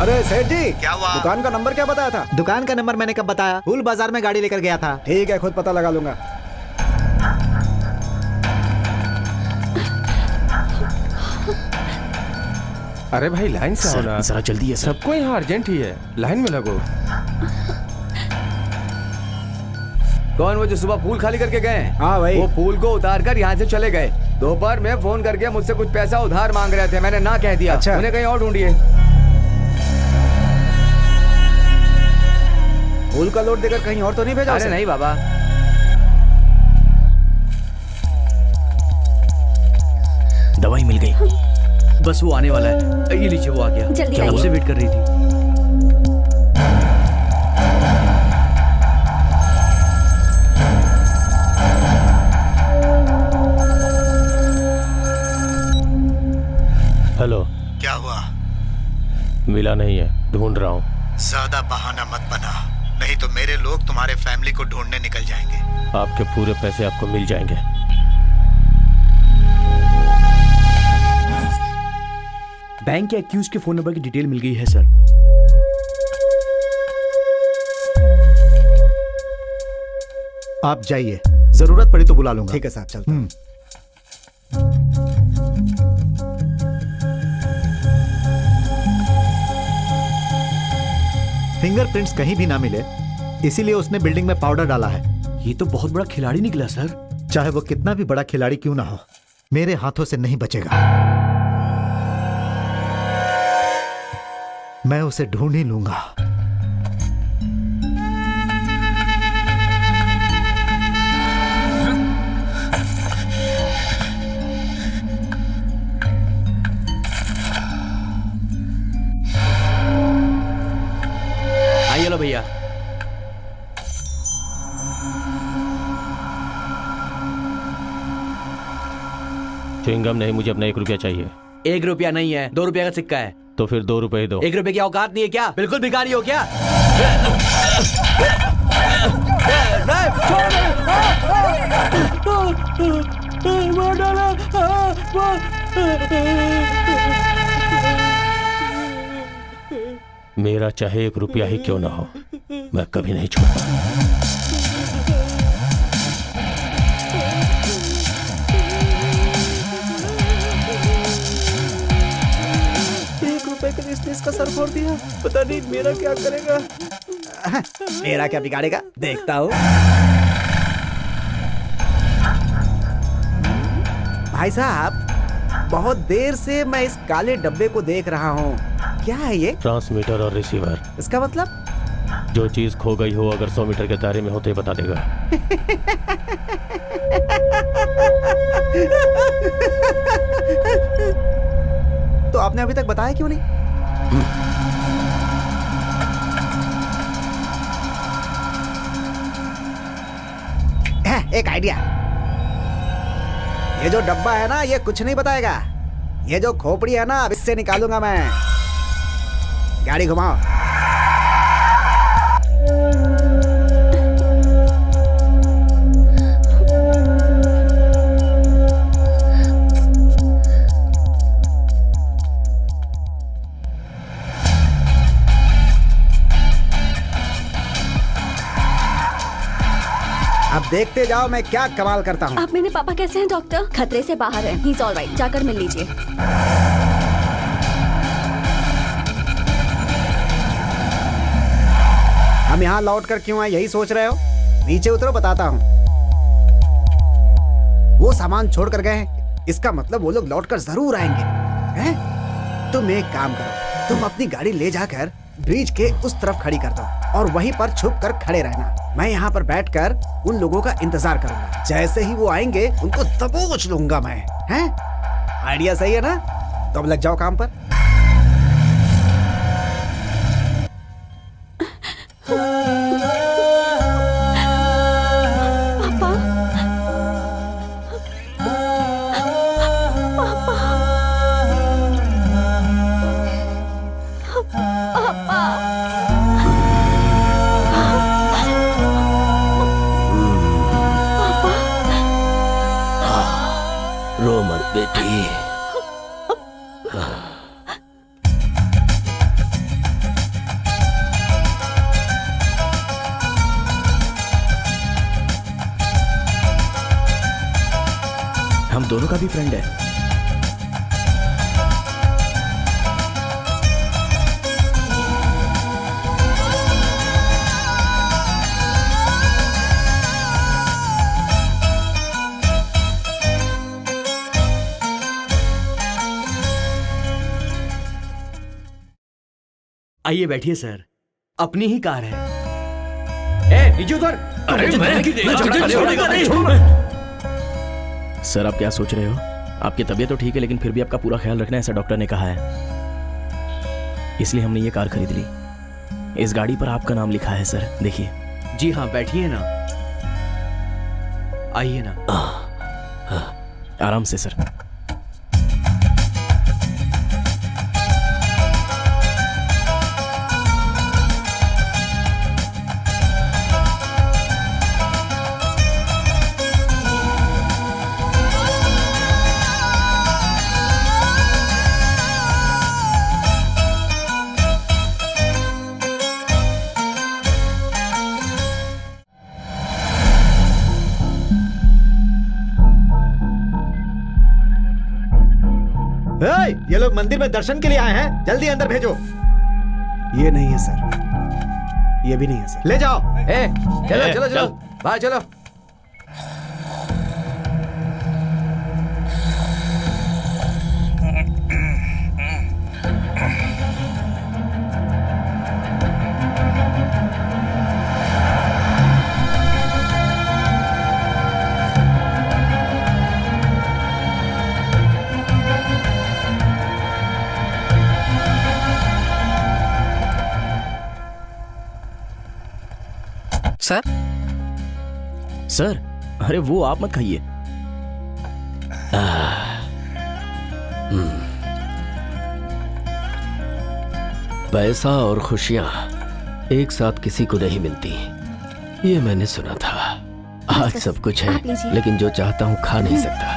अरे सेठ जी, क्या हुआ? दुकान का नंबर क्या बताया था? दुकान का नंबर मैंने कब बताया? फूल बाजार में गाड़ी लेकर गया था। ठीक है, खुद पता लगा लूंगा। अरे भाई लाइन से आओ ना। जरा जल्दी है सर। सबको यहाँ अर्जेंट ही है, लाइन में लगो। कौन वो जो सुबह फूल खाली करके गए? हाँ भाई। वो फूल को उतार कर यहाँ से चले गए। दोपहर में फोन करके मुझसे कुछ पैसा उधार मांग रहे थे, मैंने ना कह दिया। अच्छा। उन्हें कहीं और ढूंढिए। फूल का लोड देकर कहीं और तो नहीं भेजा अरे उसे? नहीं बाबा। दवाई मिल गई। बस वो आने वाला है। ये लीजिए, वो आ गया। जल्दी क्या आइए। आपसे वेट कर रही थी। हेलो। क्या हुआ? मिला नहीं है, ढूंढ रहा हूँ। ज्यादा बहाना मत बना, नहीं तो मेरे लोग तुम्हारे फैमिली को ढूंढने निकल जाएंगे। आपके पूरे पैसे आपको मिल जाएंगे। बैंक के एक्यूज के फोन नंबर की डिटेल मिल गई है सर। आप जाइए, जरूरत पड़ी तो बुला लूंगा। ठीक है साहब, चलता हूं। फिंगरप्रिंट्स कहीं भी ना मिले, इसीलिए उसने बिल्डिंग में पाउडर डाला है। ये तो बहुत बड़ा खिलाड़ी निकला सर। चाहे वो कितना भी बड़ा खिलाड़ी क्यों ना हो, मेरे हाथों से नहीं बचेगा। मैं उसे ढूंढ ही लूंगा। आइए लो भैया। च्युइंगम नहीं, मुझे अपना 1 रुपया चाहिए। 1 रुपया नहीं है, 2 रुपया का सिक्का है। तो फिर 2 रुपए दो। 1 रुपए की औकात नहीं है क्या? बिल्कुल भिखारी हो क्या? मेरा चाहे 1 रुपया ही क्यों ना हो, मैं कभी नहीं छोड़ता। इसका सर फोड़ दिया, पता नहीं मेरा क्या करेगा। मेरा क्या बिगाड़ेगा, देखता हूँ। भाई साहब, बहुत देर से मैं इस काले डब्बे को देख रहा हूँ। क्या है ये? ट्रांसमीटर और रिसीवर। इसका मतलब? जो चीज खो गई हो अगर 100 मीटर के दायरे में होते बता देगा। तो आपने अभी तक बताया क्यों नहीं? एक आइडिया। ये जो डब्बा है ना, ये कुछ नहीं बताएगा। ये जो खोपड़ी है ना, अब इससे निकालूंगा मैं। गाड़ी घुमाओ। देखते जाओ मैं क्या कमाल करता हूँ। आप मेरे पापा कैसे हैं डॉक्टर? खतरे से बाहर है। ही इज ऑलराइट, जाकर मिल लीजिए। हम यहाँ लौट कर क्यों आए यही सोच रहे हो? नीचे उतरो बताता हूँ। वो सामान छोड़ कर गए हैं, इसका मतलब वो लोग लौट कर जरूर आएंगे। हैं? तुम एक काम करो, तुम अपनी गाड़ी ले जाकर ब्रिज के उस तरफ खड़ी कर दो और वहीं पर छुप कर खड़े रहना। मैं यहाँ पर बैठकर उन लोगों का इंतजार करूंगा। जैसे ही वो आएंगे उनको दबोच लूंगा मैं। हैं? आइडिया सही है ना? तो अब लग जाओ काम पर। रो मत बेटी। हम दोनों का भी फ्रेंड है। आइए बैठिए सर, अपनी ही कार है। ए, नीचे उतर। सर आप क्या सोच रहे हो? आपकी तबीयत तो ठीक है लेकिन फिर भी आपका पूरा ख्याल रखना ऐसा डॉक्टर ने कहा है, इसलिए हमने ये कार खरीद ली। इस गाड़ी पर आपका नाम लिखा है सर, देखिए। जी हाँ, बैठिए ना, आइए ना। आराम से सर। ये लोग मंदिर में दर्शन के लिए आए हैं, जल्दी अंदर भेजो। ये नहीं है सर, ये भी नहीं है सर। ले जाओ। ए, चलो चलो चलो, बाहर चलो। सर सर, अरे वो आप मत खाइए। पैसा और खुशियां एक साथ किसी को नहीं मिलती, ये मैंने सुना था। आज सब कुछ है लेकिन जो चाहता हूं खा नहीं सकता।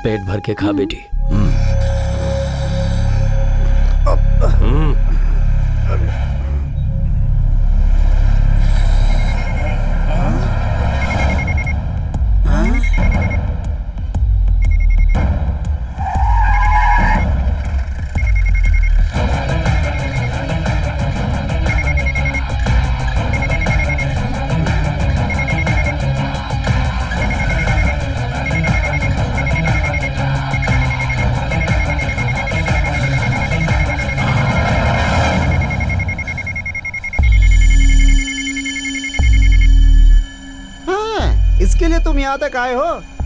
पेट भर के खा बेटी। इसके लिए तुम यहाँ तक आए हो?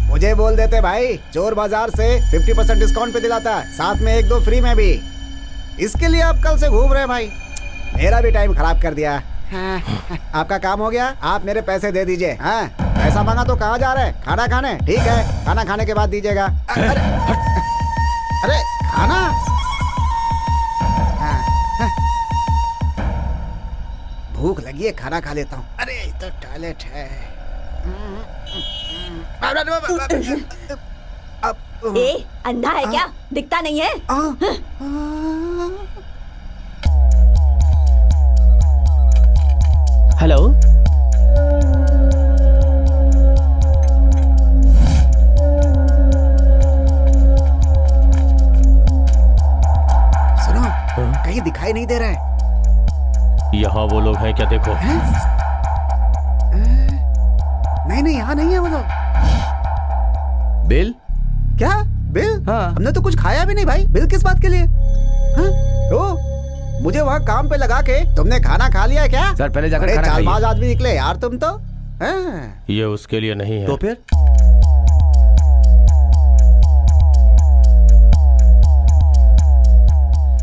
मुझे बोल देते भाई, चोर बाजार से 50% डिस्काउंट पे दिलाता है, साथ में 1-2 फ्री में भी। इसके लिए आप कल से घूम रहे हैं भाई, मेरा भी टाइम खराब कर दिया। हाँ, आपका काम हो गया, आप मेरे पैसे दे दीजिए। हाँ, पैसा मांगा तो कहाँ जा रहे हैं? खाना खाने? ठीक है, खाना खाने के बाद दीजिएगा। अरे खाना? भूख लगी है, खाना खा लेता हूँ। अरे इधर टॉयलेट है। ए, अंधा है क्या? दिखता नहीं है? हेलो। सुनो, कहीं दिखाई नहीं दे रहा है। यहाँ वो लोग हैं क्या? देखो। नहीं नहीं, यहाँ नहीं है वो लोग। बिल? क्या बिल? हाँ। हमने तो कुछ खाया भी नहीं भाई, बिल किस बात के लिए? हाँ? ओ, मुझे वहाँ काम पे लगा के तुमने खाना खा लिया है क्या? सर पहले जाकर बड़े खाना खाइए। चालबाज आदमी निकले यार तुम तो। हाँ। ये उसके लिए नहीं है। तो फिर?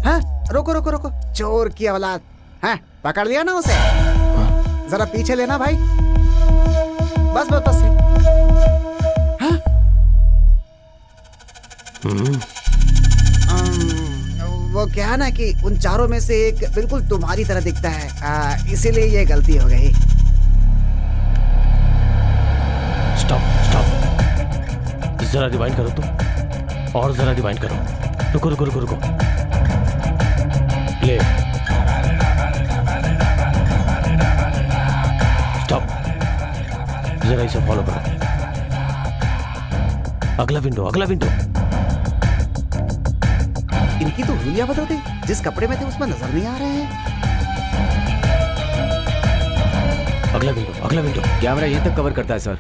हाँ? रुको रुको रुको, चोर की औलाद। हाँ, पकड़ लिया ना उसे? जरा पीछे लेना भाई। बस बस बस। हाँ? वो क्या है ना कि उन चारों में से एक बिल्कुल तुम्हारी तरह दिखता है, इसीलिए ये गलती हो गई। स्टॉप स्टॉप, जरा रिवाइंड करो तुम, और जरा रिवाइंड करो। रुको रुको रुको रुको, ले स्टॉप, जरा इसे फॉलो करो। अगला विंडो, अगला विंडो। इनकी तो हुलिया बदल गई, जिस कपड़े में थे उसमें नजर नहीं आ रहे हैं। अगला विंडो, अगला विंडो। कैमरा यहीं तक कवर करता है सर।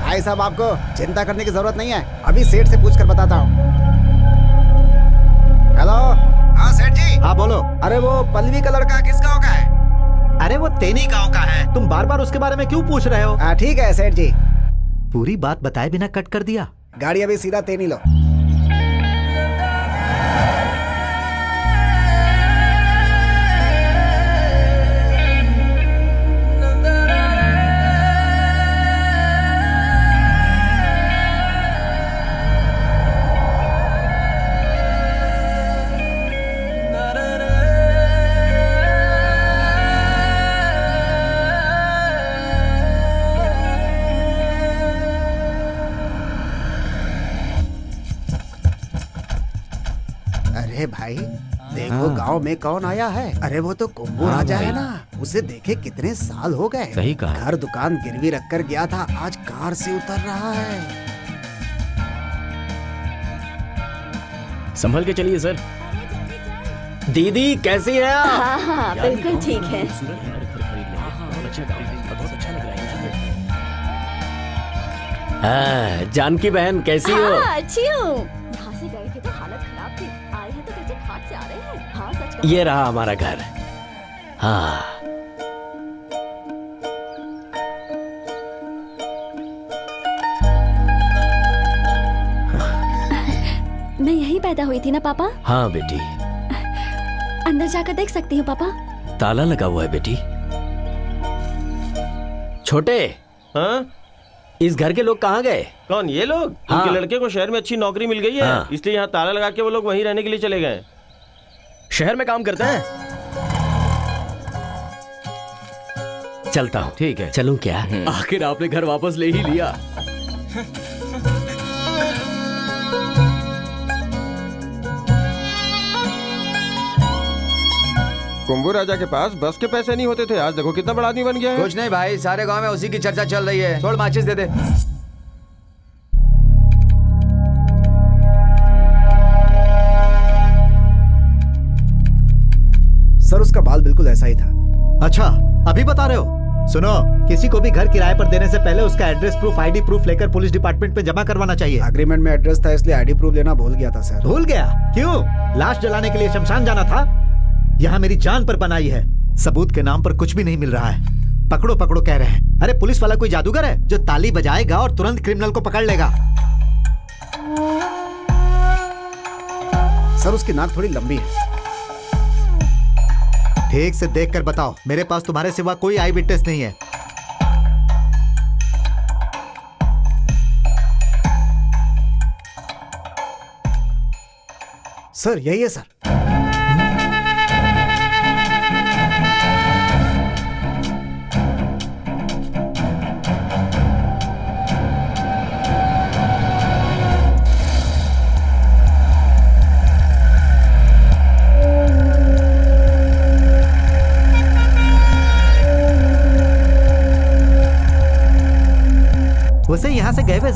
भाई साहब, आपको चिंता करने की जरूरत नहीं है, अभी सेठ से पूछ कर बताता हूँ। हेलो। हाँ सेठ जी। हाँ बोलो। अरे वो पल्लवी का लड़का किस गांव का है? अरे वो तेनी गांव का है। तुम बार बार उसके बारे में क्यों पूछ रहे हो? ठीक है सेठ जी। पूरी बात बताए बिना कट कर दिया। गाड़ी अभी सीधा तेनी लो। अरे भाई देखो गांव में कौन आया है। अरे वो तो कुंभू राजा है ना, उसे देखे कितने साल हो गए। सही कहा। घर दुकान गिरवी रखकर गया था, आज कार से उतर रहा है। संभल के चलिए सर। दीदी कैसी है आप? हाँ हाँ बिल्कुल ठीक है। हाँ, जानकी बहन कैसी हो? हाँ अच्छी हूँ। यहाँ से गए थे तो हालत खराब थी, आए हैं तो कैसे घाट से आ रहे हैं। हाँ सच कहा। ये रहा हमारा घर। हाँ मैं यहीं पैदा हुई थी ना पापा? हाँ बेटी। अंदर जाकर देख सकती हूँ पापा? ताला लगा हुआ है बेटी। छोटे, हाँ? इस घर के लोग कहाँ गए? कौन? ये लोग? हाँ। उनके लड़के को शहर में अच्छी नौकरी मिल गई है, हाँ। इसलिए यहाँ ताला लगा के वो लोग वहीं रहने के लिए चले गए। शहर में काम करते हैं। चलता हूँ। ठीक है। चलूं क्या? आखिर आपने घर वापस ले ही लिया। कुंभू राजा के पास बस के पैसे नहीं होते थे, आज देखो कितना बड़ा आदमी बन गया है। कुछ नहीं भाई, सारे गांव में उसी की चर्चा चल रही है। छोड़, माचिस दे दे। सर उसका बाल बिल्कुल ऐसा ही था। अच्छा, अभी बता रहे हो? सुनो, किसी को भी घर किराए पर देने से पहले उसका एड्रेस प्रूफ, आईडी प्रूफ लेकर पुलिस डिपार्टमेंट में जमा करवाना चाहिए। एग्रीमेंट में एड्रेस था इसलिए आईडी प्रूफ लेना भूल गया था सर। भूल गया? क्यों? लाश जलाने के लिए शमशान जाना था? यहाँ मेरी जान पर बनाई है, सबूत के नाम पर कुछ भी नहीं मिल रहा है। पकड़ो पकड़ो कह रहे हैं। अरे पुलिस वाला कोई जादूगर है जो ताली बजाएगा और तुरंत क्रिमिनल को पकड़ लेगा? सर उसकी नाक थोड़ी लंबी है। ठीक से देख कर बताओ, मेरे पास तुम्हारे सिवा कोई आई विटनेस नहीं है। सर यही है सर।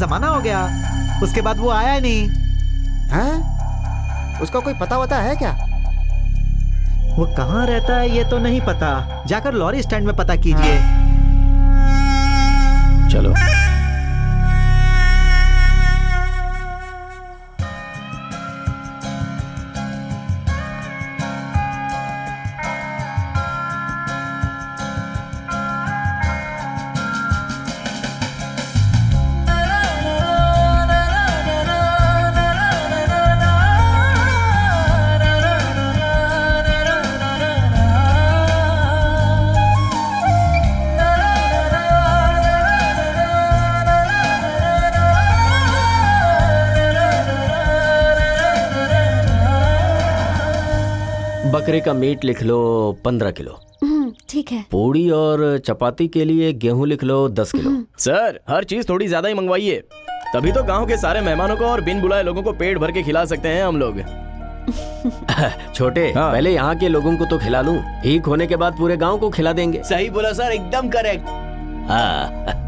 जमाना हो गया। उसके बाद वो आया ही नहीं। हैं? उसका कोई पता वता है क्या? वो कहाँ रहता है ये तो नहीं पता, जाकर लॉरी स्टैंड में पता कीजिए। चलो। बकरे का मीट लिख लो 15 किलो। ठीक है। पूड़ी और चपाती के लिए गेहूं लिख लो 10 किलो। सर हर चीज थोड़ी ज्यादा ही मंगवाइए, तभी तो गांव के सारे मेहमानों को और बिन बुलाए लोगों को पेट भर के खिला सकते हैं हम लोग। छोटे हाँ। पहले यहाँ के लोगों को तो खिला लूं, ठीक होने के बाद पूरे गांव को खिला देंगे। सही बोला सर, एकदम करेक्ट। हाँ।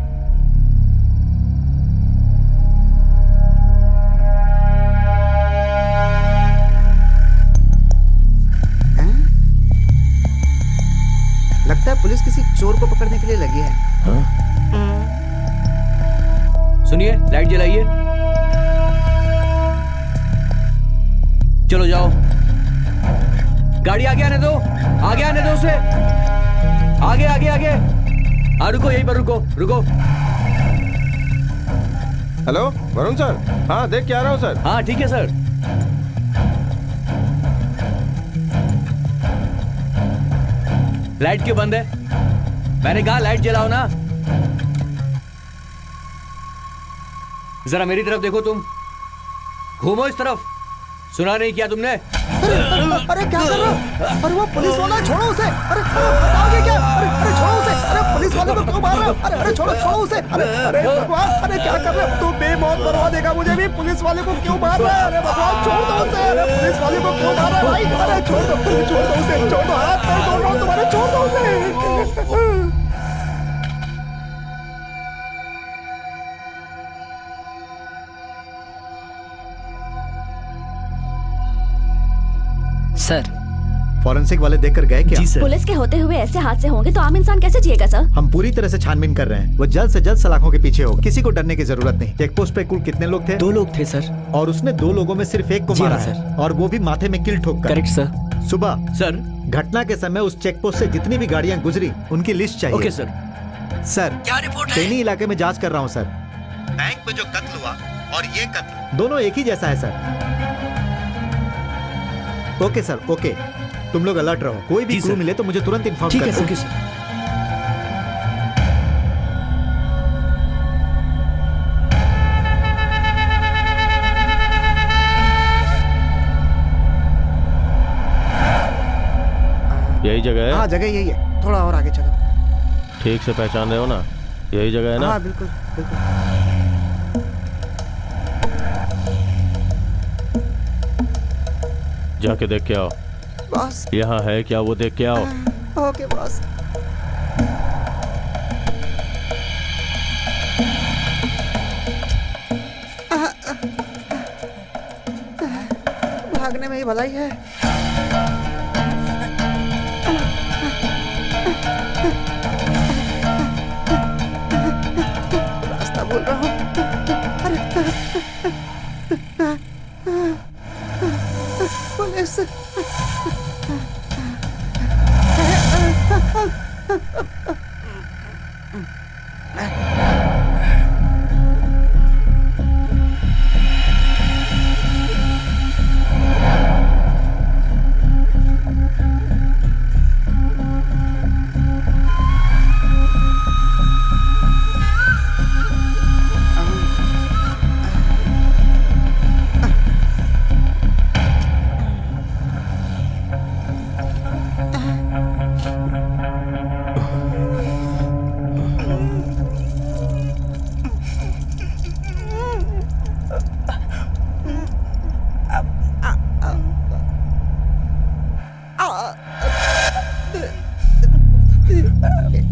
लगता है पुलिस किसी चोर को पकड़ने के लिए लगी है। सुनिए, लाइट जलाइए। चलो जाओ, गाड़ी आगे आने दो, आगे आने दो उसे। आगे आगे आगे। हाँ रुको, यहीं पर रुको रुको। हेलो वरुण सर, हाँ देख के आ रहा हूँ सर। हाँ ठीक है सर। लाइट क्यों बंद है? मैंने कहा लाइट जलाओ ना। जरा मेरी तरफ देखो, तुम घूमो इस तरफ। सुना नहीं किया तुमने? अरे क्या कर रहे हो? अरे वो पुलिस वाला है, छोड़ो उसे। अरे फंसाओगे क्या? अरे छोड़ो उसे। अरे पुलिस वाले को क्यों मार रहे हो? अरे छोड़ो उसे। अरे भगवान, अरे क्या कर रहे हो? तू बेमौत मरवा देगा मुझे भी। पुलिस वाले को क्यों मार रहा है? अरे भगवान छोड़ दो उसे। अरे पुलिस वाले को क्यों मार रहा है भाई? अरे छोड़ दो उसे, छोड़ दो। हाथ पैर तोड़ रहा हूँ तुम्हारे, छोड़ दो उसे। सर फॉरेंसिक वाले देखकर गए क्या? जी सर। पुलिस के होते हुए ऐसे हादसे होंगे तो आम इंसान कैसे जिएगा सर? हम पूरी तरह से छानबीन कर रहे हैं। वो जल्द से जल्द सलाखों के पीछे होगा। किसी को डरने की जरूरत नहीं। चेक पोस्ट पे कुल कितने लोग थे? 2 लोग थे सर। और उसने 2 लोगों में सिर्फ एक को जी मारा हाँ, है, सर। और वो भी माथे में किल ठोक कर। Correct sir. सुबह सर। घटना के समय उस चेक पोस्ट से जितनी भी गाड़ियां गुजरी उनकी लिस्ट चाहिए। Okay sir. सर क्या रिपोर्ट है? तेनी इलाके में जांच कर रहा हूँ सर। बैंक में जो कत्ल हुआ और ये कत्ल दोनों एक ही जैसा है सर। Okay sir, okay. तुम लोग अलर्ट रहो, कोई भी क्लू मिले तो मुझे तुरंत इन्फॉर्म ठीक कर है दो। Okay sir. यही जगह है? हाँ जगह यही है, थोड़ा और आगे चलो। ठीक से पहचान रहे हो ना? यही जगह है ना? हाँ बिल्कुल बिल्कुल। जाके देख के आओ। बॉस। यहाँ है क्या, वो देख के आओ। Okay boss. भागने में ही भलाई है। रास्ता भूल रहा हूँ। पुलिस।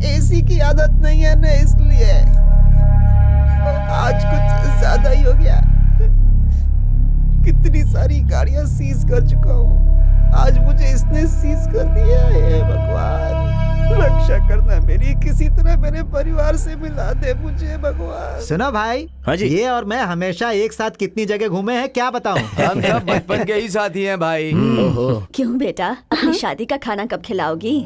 एसी की आदत नहीं है ना, इसलिए। आज कुछ ज्यादा ही हो गया। कितनी सारी गाड़ियां सीज कर चुका हूँ, आज मुझे इसने सीज कर दिया है। भगवान रक्षा करना मेरी, किसी तरह मेरे परिवार से मिला दे मुझे भगवान। सुनो भाई, हाँ जी। ये और मैं हमेशा एक साथ कितनी जगह घूमे हैं क्या बताऊं। हम सब बचपन के ही साथी हैं भाई। क्यों बेटा, अपनी शादी का खाना कब खिलाओगी?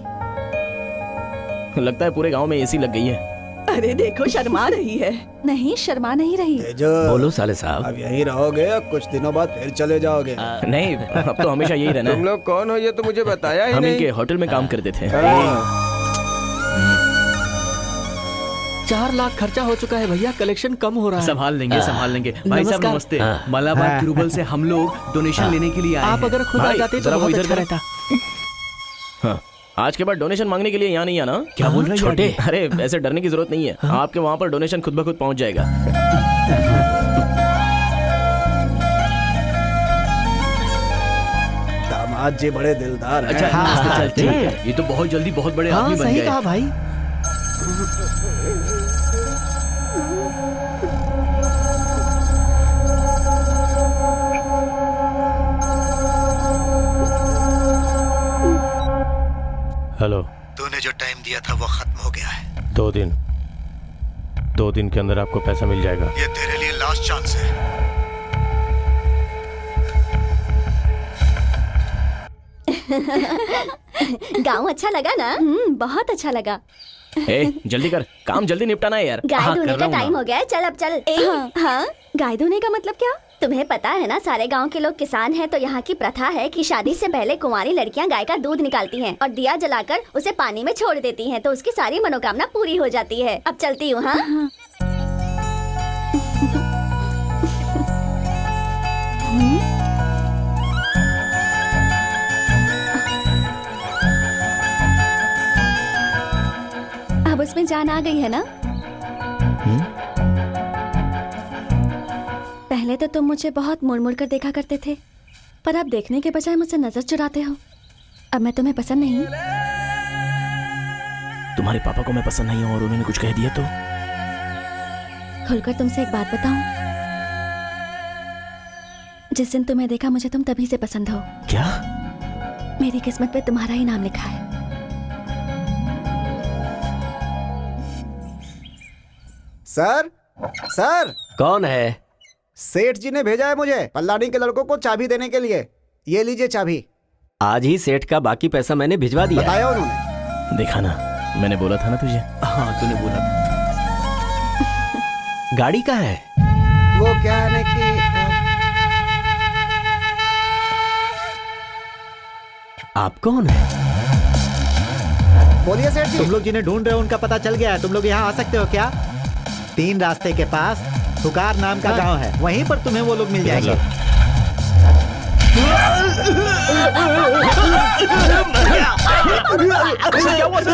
लगता है पूरे गांव में एसी लग गई है। अरे देखो शर्मा रही है। नहीं शर्मा नहीं रही। तेजो, बोलो साले साहब। अब यहीं रहोगे या कुछ दिनों बाद फिर चले जाओगे? नहीं, अब तो हमेशा यही रहना तुम है। लोग कौन हो ये तो मुझे बताया ही हम नहीं। इनके होटल में काम करते थे। 4 लाख खर्चा हो चुका है भैया, कलेक्शन कम हो रहा है। संभाल लेंगे संभाल लेंगे। भाई साहब नमस्कार। नमस्ते। हाँ। मलाबार हाँ। के रूबल से हम लोग डोनेशन लेने के लिए आए आप हैं। अगर खुद आ भाई, जाते तो जरा वो बहुत इधर अच्छा करो। रहता। हाँ, आज के बाद डोनेशन मांगने के लिए यहाँ नहीं आना। क्या बोल रहे हैं छोटे? यार? अरे ऐसे डरने की जरूरत नहीं है, आपके वहाँ पर डोनेशन खुद ब खुद पहुँच जाएगा। दामाद जी बड़े दिलदार हैं। अच्छा हाँ, चल ठीक है। ये तो बहुत जल्दी बहुत बड़े हाँ आदमी बन सही गए। कहा भाई। हेलो। तूने जो टाइम दिया था वो खत्म हो गया है। 2 दिन के अंदर आपको पैसा मिल जाएगा। ये तेरे लिए लास्ट चांस है। गाँव अच्छा लगा ना? बहुत अच्छा लगा। ए, जल्दी कर, काम जल्दी निपटाना है यार। गाय हाँ, धोने कर का रहा हूँ टाइम ना। हो गया है, चल अब चल। हाँ, गाय धोने का मतलब क्या? तुम्हें पता है ना, सारे गांव के लोग किसान हैं, तो यहाँ की प्रथा है कि शादी से पहले कुंवारी लड़कियां गाय का दूध निकालती हैं और दिया जलाकर उसे पानी में छोड़ देती हैं, तो उसकी सारी मनोकामना पूरी हो जाती है। अब चलती हूँ। हाँ, अब उसमें जान आ गई है ना? पहले तो तुम मुझे बहुत मुड़ मुड़ कर देखा करते थे, पर अब देखने के बजाय मुझसे नजर चुराते हो। अब मैं तुम्हें पसंद नहीं। तुम्हारे पापा को मैं पसंद नहीं हूँ और उन्होंने कुछ कह दिया तो? खुलकर तुमसे एक बात बताऊं? जिस दिन तुम्हें देखा मुझे तुम तभी से पसंद हो। क्या? मेरी किस्मत पे तुम्हारा ही नाम लिखा है। सर, सर, कौन है? सेठ जी ने भेजा है मुझे पल्लानी के लड़कों को चाबी देने के लिए। ये लीजिए चाबी। आज ही सेठ का बाकी पैसा मैंने भिजवा दिया है। बताया उन्होंने। देखा ना, मैंने बोला था ना तुझे। हाँ तूने बोला था। गाड़ी कहाँ है? वो क्या है ना कि आप कौन है? बोलिए सेठ जी। तुम लोग जिन्हें ढूंढ रहे हो उनका पता चल गया है। तुम लोग यहाँ आ सकते हो क्या? 3 रास्ते के पास सुकार नाम का गांव है, वहीं पर तुम्हें वो लोग मिल जाएंगे। क्या हुआ सर?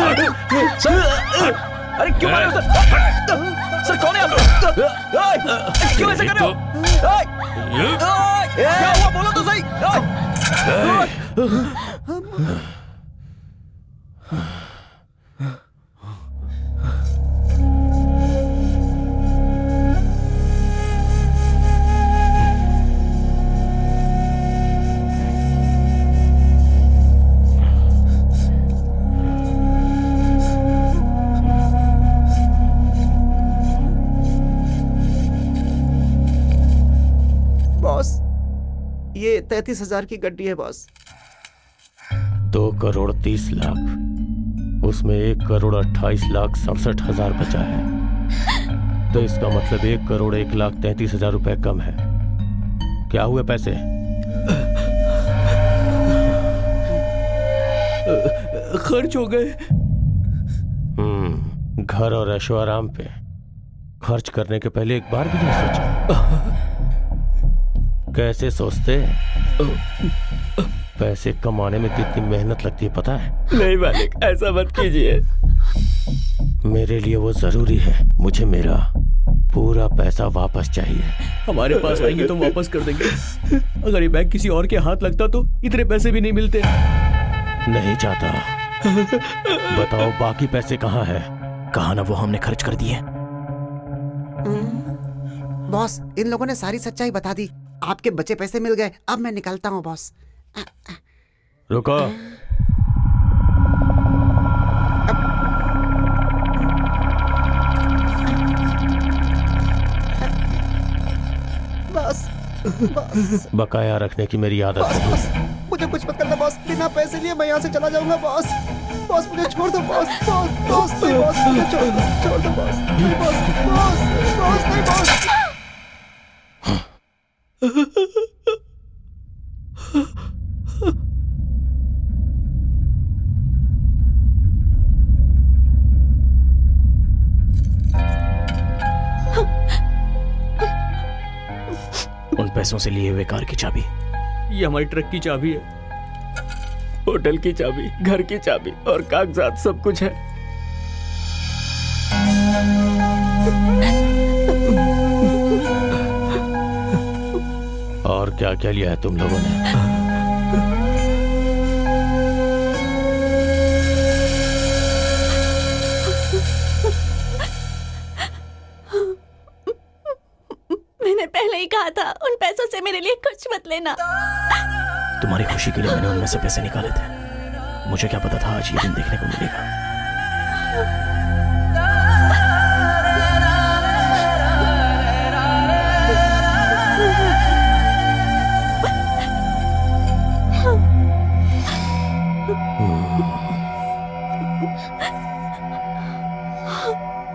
अरे क्यों मारे हो सर? सर कौन है आप? क्यों ऐसा कर रहे हो? क्या हुआ बोलो तो सही। बॉस, ये 33,000 की गड्डी है बॉस। 2 करोड़ 30 लाख, उसमें 1 करोड़ 28 लाख 67 हजार बचा है, तो इसका मतलब 1 करोड़ 1 लाख 33 हजार रुपए कम है। क्या हुए पैसे? खर्च हो गए। घर और ऐशो आराम पे खर्च करने के पहले एक बार भी नहीं सोचा? कैसे सोचते? पैसे कमाने में कितनी मेहनत लगती है पता है? नहीं मालिक, ऐसा मत कीजिए। मेरे लिए वो जरूरी है। मुझे मेरा पूरा पैसा वापस चाहिए। हमारे पास आएंगे तो वापस कर देंगे। अगर ये बैग किसी और के हाथ लगता तो इतने पैसे भी नहीं मिलते। नहीं चाहता। बताओ बाकी पैसे कहाँ है? कहा ना वो हमने खर्च कर दिए। बॉस, इन लोगों ने सारी सच्चाई बता दी। आपके बचे पैसे मिल गए। अब मैं निकलता हूँ बॉस। रुको। बॉस, बॉस, बकाया रखने की मेरी आदत बॉस, है। बॉस, मुझे कुछ मत करना बॉस। बिना पैसे लिए मैं यहाँ से चला जाऊंगा बॉस। बॉस मुझे छोड़ दो बॉस। बॉस, बॉस, नहीं बॉस, मुझे छोड़ दो बॉस। नहीं बॉस, बॉस, बॉस, नहीं बॉस। उन पैसों से लिए हुए कार की चाबी। ये हमारी ट्रक की चाबी है, होटल की चाबी, घर की चाबी और कागजात, सब कुछ है। और क्या क्या लिया है तुम लोगों ने? मैंने पहले ही कहा था उन पैसों से मेरे लिए कुछ मत लेना। तुम्हारी खुशी के लिए मैंने उनमें से पैसे निकाले थे। मुझे क्या पता था आज ये दिन देखने को मिलेगा।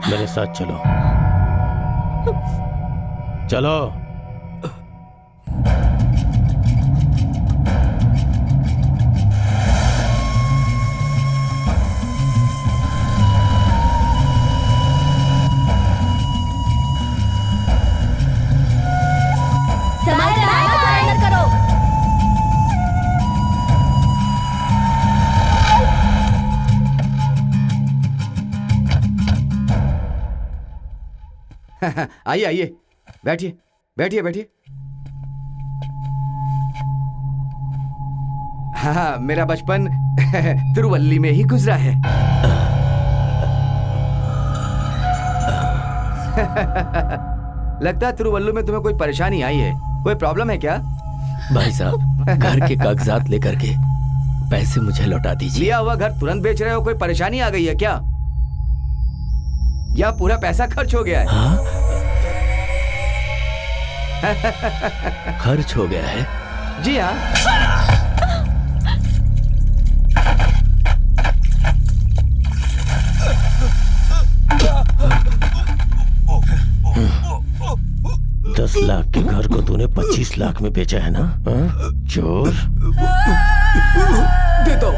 मेरे साथ चलो, चलो। सरेंडर करो। आइए आइए, बैठिए बैठिए बैठिए। हाँ, मेरा बचपन तिरुवल्ली में ही गुजरा है। लगता है तिरुवल्लु में तुम्हें कोई परेशानी आई है। कोई प्रॉब्लम है क्या? भाई साहब, घर के कागजात लेकर के पैसे मुझे लौटा दीजिए। लिया हुआ घर तुरंत बेच रहे हो, कोई परेशानी आ गई है क्या? या पूरा पैसा खर्च हो गया है? हाँ? खर्च हो गया है? जी हाँ। दस लाख के घर को तूने 25 लाख में बेचा है ना? हाँ? चोर। देता हूँ।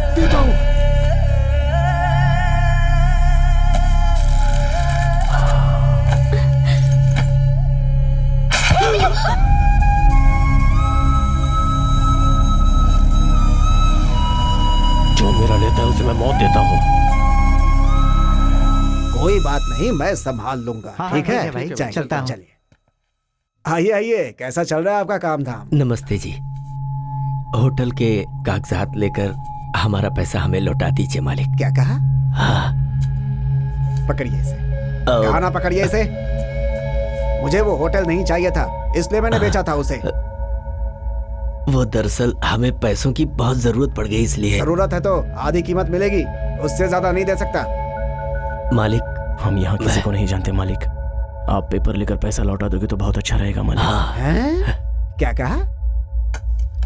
जो मेरा लेता है उसे मैं मौत देता हूँ। कोई बात नहीं, मैं संभाल लूंगा। हाँ, ठीक है भाई, जाइए, चलता हूँ। चलिए। आइए आइए, कैसा चल रहा है आपका काम धाम? नमस्ते जी। होटल के कागजात लेकर हमारा पैसा हमें लौटा दीजिए मालिक। क्या कहा? हाँ। पकड़िए इसे। कहा ना, पकड़िए इसे। मुझे वो होटल नहीं चाहिए था, इसलिए मैंने बेचा था उसे। वो दरअसल हमें पैसों की बहुत जरूरत पड़ गई, इसलिए। जरूरत है तो आधी कीमत मिलेगी, उससे ज्यादा नहीं दे सकता। मालिक, हम यहाँ किसी को नहीं जानते मालिक। आप पेपर लेकर पैसा लौटा दोगे तो बहुत अच्छा रहेगा मालिक। हाँ। हैं? क्या कहा?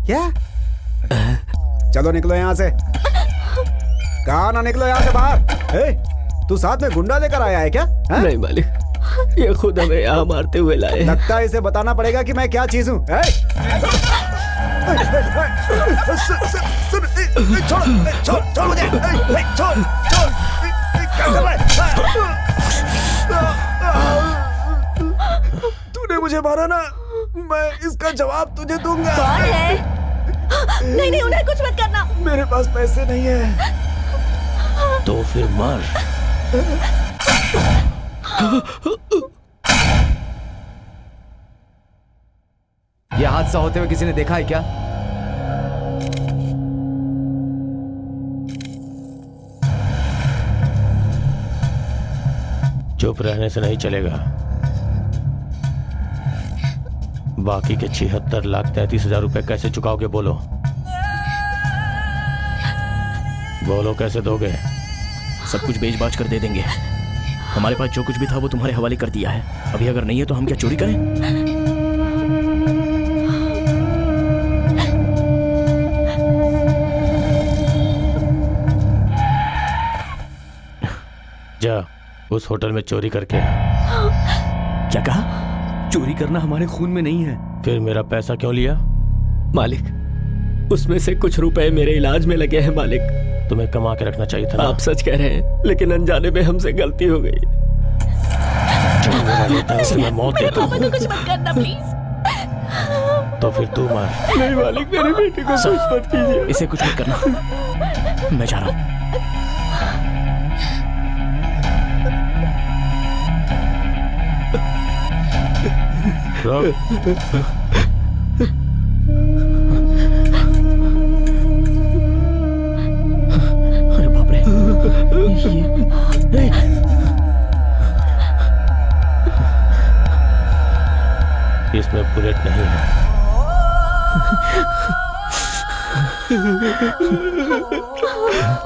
क्या? चलो निकलो यहाँ से। कहा ना, निकलो यहाँ से बाहर। ए, तू साथ में गुंडा लेकर आया है क्या? नहीं मालिक, ये खुद हमें यहाँ मारते हुए लाए। लगता है इसे बताना पड़ेगा कि मैं क्या चीज हूँ। छोड़ मुझे, छोड़। क्या कर रहा है? तूने मुझे मारा ना, मैं इसका जवाब तुझे दूंगा। कौन है? नहीं, उन्हें कुछ मत करना। मेरे पास पैसे नहीं है। तो फिर मर। यह हादसा होते हुए किसी ने देखा है क्या? चुप रहने से नहीं चलेगा। बाकी के 76,33,000 रुपए कैसे चुकाओगे? बोलो बोलो, कैसे दोगे? सब कुछ बेच बाच कर दे देंगे। हमारे पास जो कुछ भी था वो तुम्हारे हवाले कर दिया है। अभी अगर नहीं है तो हम क्या चोरी करें? जा उस होटल में चोरी करके आ। क्या कहा? चोरी करना हमारे खून में नहीं है। फिर मेरा पैसा क्यों लिया? मालिक, उसमें से कुछ रुपए मेरे इलाज में लगे हैं मालिक। तुम्हें कमा के रखना चाहिए था ना। आप सच कह रहे हैं, लेकिन अनजाने में हमसे गलती हो गई। जो मेरा लेता है उसे मैं मौत देता हूँ। पापा को कुछ मत करना प्लीज। तो फिर तू मार। नहीं मालिक, मेरी बेटी को कुछ मत कीजिए। इसे कुछ मत करना, मैं जा रहा हूँ। अरे बाप रे, इसमें बुलेट नहीं है।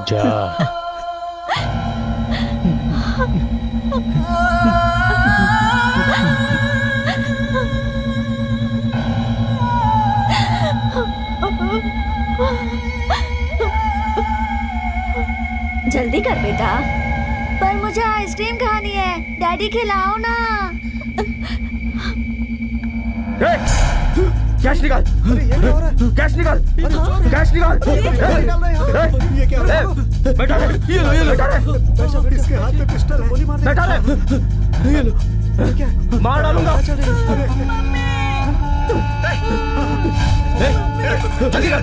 जा। जल्दी कर बेटा। पर मुझे आइसक्रीम खानी है, डैडी खिलाओ ना। कैश निकाल, कैश निकाल, कैश निकाल। ये क्या हो रहा है? बैठा रे, ये लो, बैठा रे, इसके हाथ में पिस्टल है, गोली मार दे। बैठा रे, ये लो, मार डालूंगा। जल्दी कर,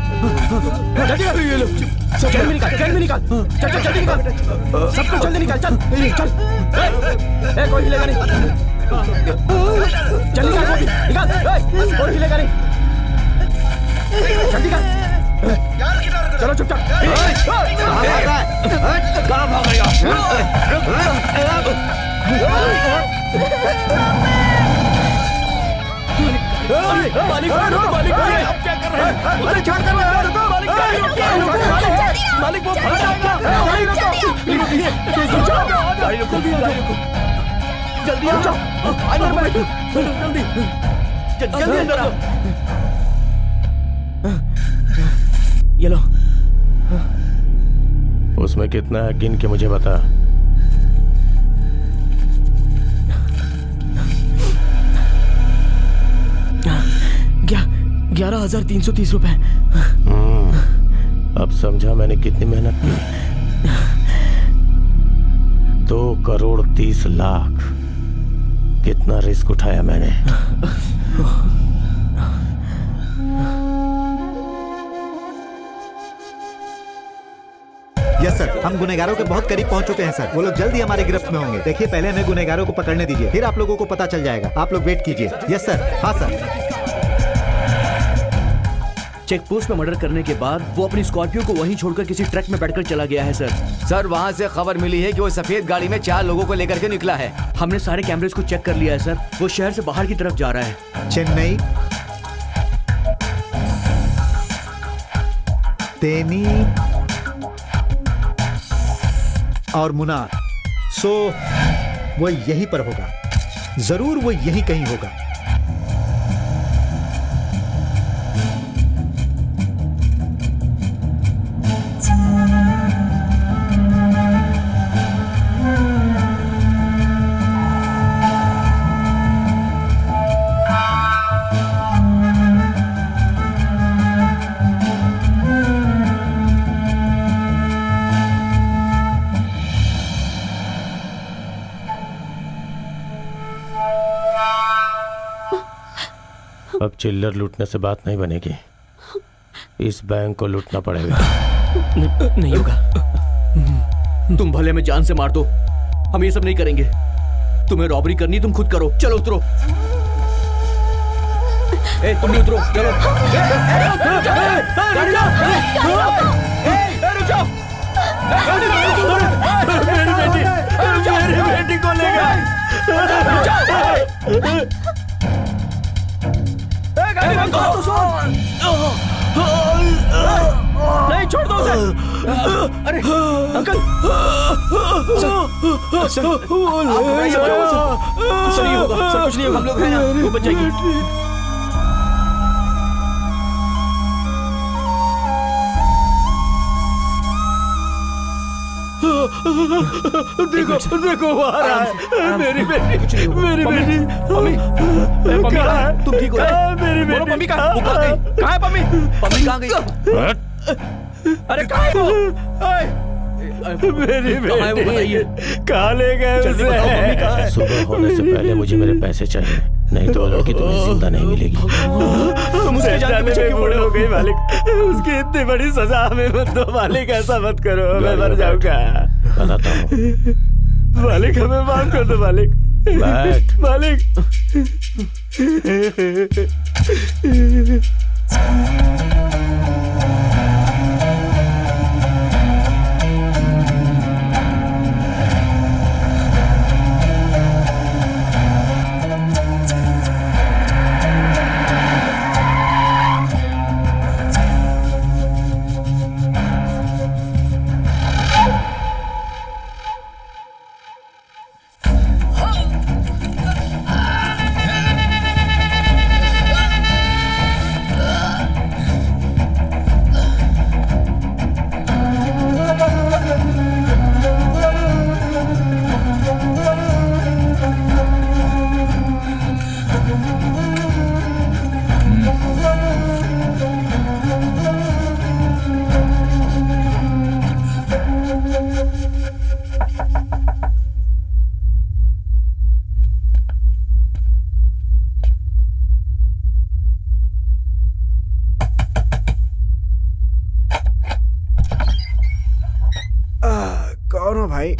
जल्दी कर। ये लो, चल निकाल, चल निकाल, चल चल जल्दी निकाल, सबको जल्दी निकाल, चल चल। ए कोई हिलेगा नहीं, चल निकाल, निकाल, कोई हिलेगा नहीं, जल्दी कर। चलो चुपचाप। कहाँ भाग रही मालिक, मालिक आप क्या कर रहे हैं? अरे क्या कर रहे हैं? मालिक वो फंस जाएगा। गाड़ी रुको, जल्दी आ जाओ, अंदर बैठो, जल्दी जल्दी अंदर आओ। ये लो। उसमें कितना है गिन के मुझे बता। क्या? 11,330 रुपए। अब समझा मैंने कितनी मेहनत की। 2,30,00,000 कितना रिस्क उठाया मैंने। यस सर, हम गुनहगारों के बहुत करीब पहुंच चुके हैं सर। वो लोग जल्दी हमारे गिरफ्त में होंगे। देखिए, पहले हमें गुनहगारों को पकड़ने दीजिए, फिर आप लोगों को पता चल जाएगा। आप लोग वेट कीजिए। Yes sir. हाँ सर। चेक पोस्ट पे मर्डर करने के बाद वो अपनी स्कॉर्पियो को वहीं छोड़कर किसी ट्रक में बैठकर चला गया है सर। सर वहाँ से खबर मिली है कि वो सफेद गाड़ी में 4 लोगों को लेकर के निकला है। हमने सारे कैमरेज को चेक कर लिया है सर। वो शहर से बाहर की तरफ जा रहा है। चेन्नई, तेनी और मुनार। सो वो यहीं पर होगा, जरूर वो यहीं कहीं होगा। अब चिल्लर लूटने से बात नहीं बनेगी। इस बैंक को लूटना पड़ेगा। नहीं होगा। तुम भले में जान से मार दो, हम ये सब नहीं करेंगे। तुम्हें रॉबरी करनी, तुम खुद करो। चलो उतरो। ए तुम भी उतरो, चलो। मेरी बेटी को ले गए। अरे अंकल सर सर ये होगा सर, कुछ नहीं होगा, हम लोग हैं ना, वो बच जाएगी। देखो देखो वो आ रहा है, मेरी बेटी, मेरी बेटी। पम्मी, पम्मी कहाँ है? तुम ठीक हो गए? मेरी बोलो बेटी पम्मी कहाँ है? वो कहाँ गई? कहाँ है पम्मी? पम्मी कहाँ गई? अरे कहाँ है वो? मेरी कहाँ है वो बताइए? कहाँ ले गए जल्दी बताओ पम्मी कहाँ है? सुबह होने से पहले मुझे मेरे पैसे चाहिए, नहीं तो लड़की तुम्हें जिंदा नहीं मिलेगी। तुम उसके जान के पीछे क्यों पड़े हो? गई मालिक, उसकी इतनी बड़ी सजा हमें मत दो मालिक, ऐसा मत करो, मैं मर जाऊंगा। बताता हूँ। मालिक हमें माफ कर दो मालिक। बैठ। मालिक कौन हो भाई?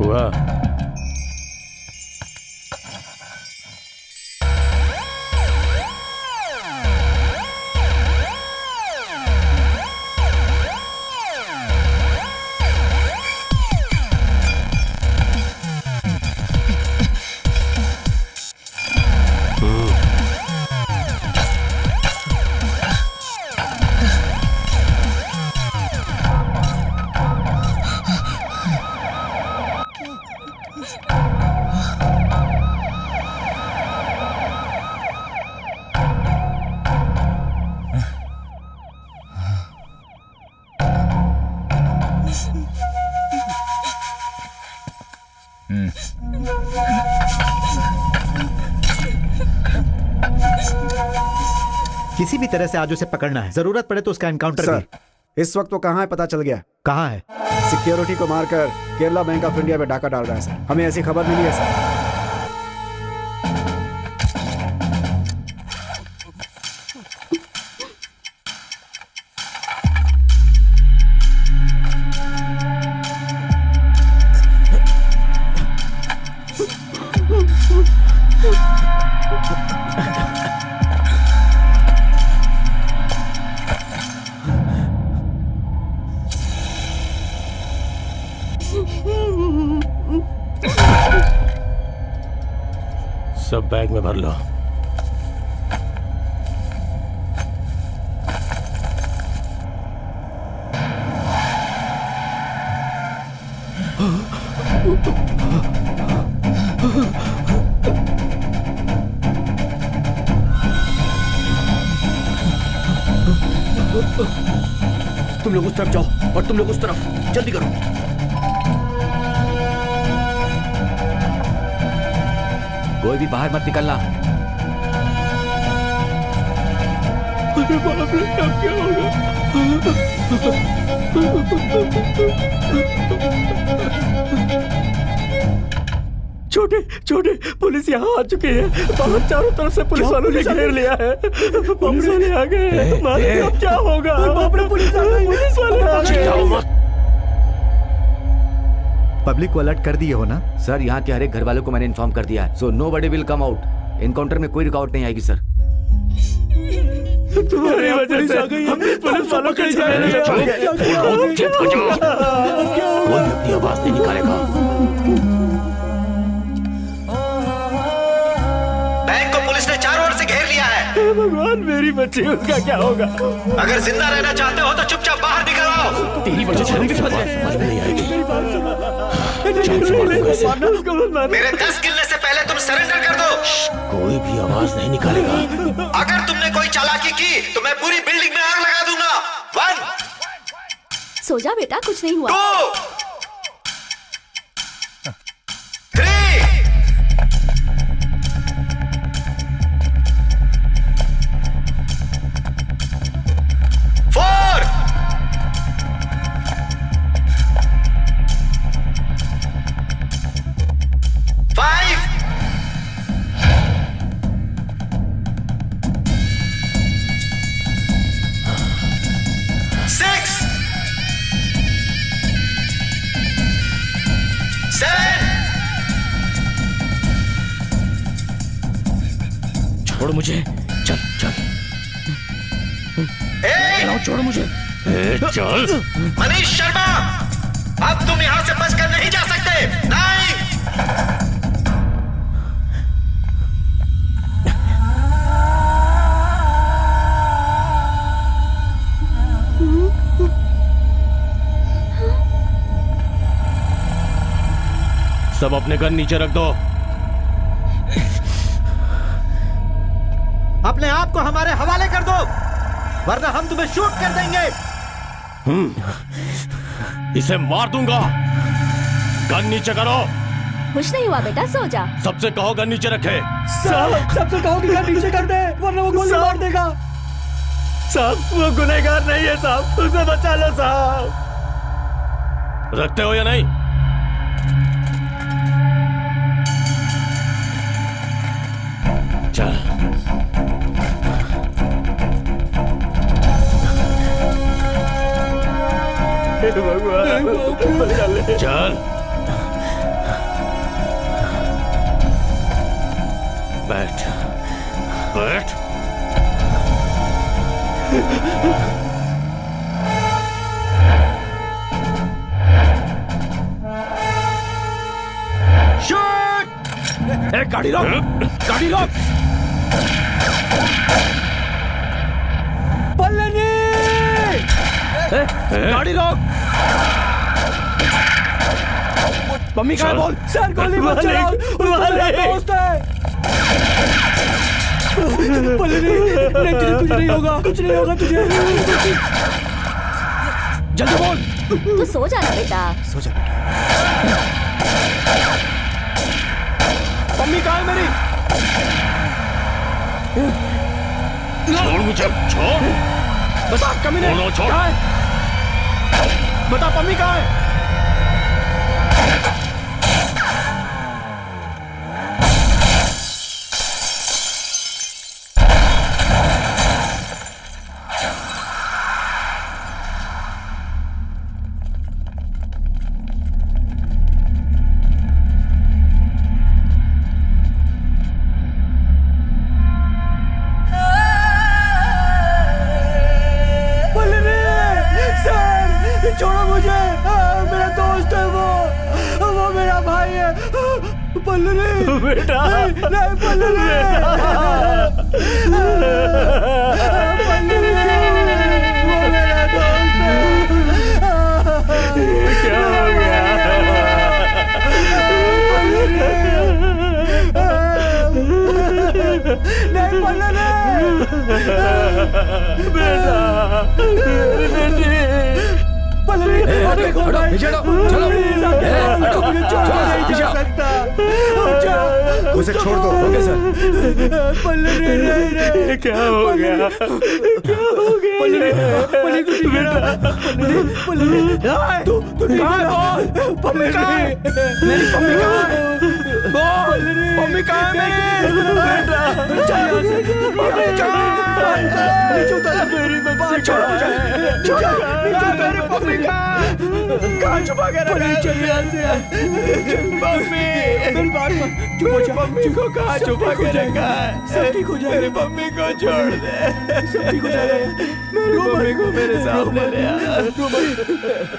हुआ किसी भी तरह से आज उसे पकड़ना है, जरूरत पड़े तो उसका एनकाउंटर सर, भी। इस वक्त वो कहाँ है पता चल गया? कहाँ है? सिक्योरिटी को मारकर केरला बैंक ऑफ इंडिया में डाका डाल रहा है सर। हमें ऐसी खबर मिली है सर। सब बैग में भर लो। तुम लोग उस तरफ जाओ और तुम लोग उस तरफ, जल्दी करो। कोई भी बाहर मत निकलना। बाप रे, अब क्या होगा? छोटे छोटे पुलिस यहाँ आ चुके हैं। बाहर चारों तरफ से पुलिस वालों ने घेर लिया है। पुलिस वाले आ गए। मालिक अब क्या होगा? बाप रे, पुलिस वाले आ गए। पब्लिक को अलर्ट कर दिए हो ना? सर यहाँ के हर एक घर वालों को मैंने इन्फॉर्म कर दिया है, so nobody will come out. Encounter में कोई रुकावट नहीं आएगी सर। तुम्हारी वजह से हम पुलिस वालों के कोई अपनी आवाज नहीं निकालेगा। बैंक को पुलिस ने चारों ओर से घेर लिया है। भगवान, मेरी बच्ची, उसका क्या होगा? अगर जिंदा रहना चाहते हो तो चुपचाप बाहर निकल आओ। तेरी वजह से समझ में नहीं आएगी। मेरे 10 गिनने से पहले तुम सरेंडर कर दो। कोई भी आवाज नहीं निकालेगा। अगर तुमने कोई चालाकी की तो मैं पूरी बिल्डिंग में आग लगा दूंगा। 1 सो जा बेटा, कुछ नहीं हुआ। 2 3 4 5 6 7 छोड़ मुझे, चल चल। 8 छोड़ मुझे। चल। मनीष शर्मा, अब तुम यहां से बचकर नहीं जा सकते। 9 सब अपने गन नीचे रख दो। अपने आप को हमारे हवाले कर दो, वरना हम तुम्हें शूट कर देंगे। इसे मार दूंगा। गन नीचे करो। कुछ नहीं हुआ बेटा, सो जा। सबसे कहो गन नीचे रखे। सबसे कहो कि गन नीचे कर दे, वरना वो गोली मार देगा। साहब, वो गुनहगार नहीं है साहब, उसे बचा लो साहब। रखते हो या नहीं? चल। भगवान, बचा ले। चल। बैठ बैठ। शूट! ए, गाड़ी रोक, गाड़ी रोक। गाड़ी रोक। मम्मी कहाँ है बोल? सर गोली मत चलाओ, उसका मेरा दोस्त है। नहीं, तुझे कुछ नहीं होगा, कुछ नहीं होगा तुझे। जल्दी बोल। तू सो जा ना बेटा। सो जा बेटा। मम्मी कहाँ है मेरी? छोड़ मुझे, छोड़। बता कमीने, छोड़। कहाँ है? बता पम्मी कहाँ है? छोड़ो मुझे, मेरा दोस्त है वो मेरा भाई है। पल्लवी बेटा, नहीं पल्लवी, पल्लवी वो मेरा दोस्त है। क्या हो गया? नहीं पल्लवी, बेटा, मेरी बेटी। पल्लवी हटो, पीछे हटो, चलो हटो, पीछे हटो। उसे छोड़ दो। Okay sir. ये क्या हो गया? क्या हो गया? तू कहाँ है? पम्मी कहाँ है? मेरी पम्मी कहाँ है? बोल, पम्मी कहाँ है मेरी? बेटा, चल यहाँ से। पम्मी कहाँ है? नीचे उतर, मेरी पम्मी छोड़ मुझे। छोड़, नीचे उतर, पम्मी कहाँ है? कहाँ छुपा के रखा है? चल यहाँ से। पम्मी, मेरी बात मान। चुप हो जा। पम्मी को कहाँ छुपा के रखा है? सब ठीक हो जाएगा। मेरी पम्मी को छोड़ दे। सब ठीक हो जाएगा। मेरी पम्मी को मेरे सामने ले आ। रो मत,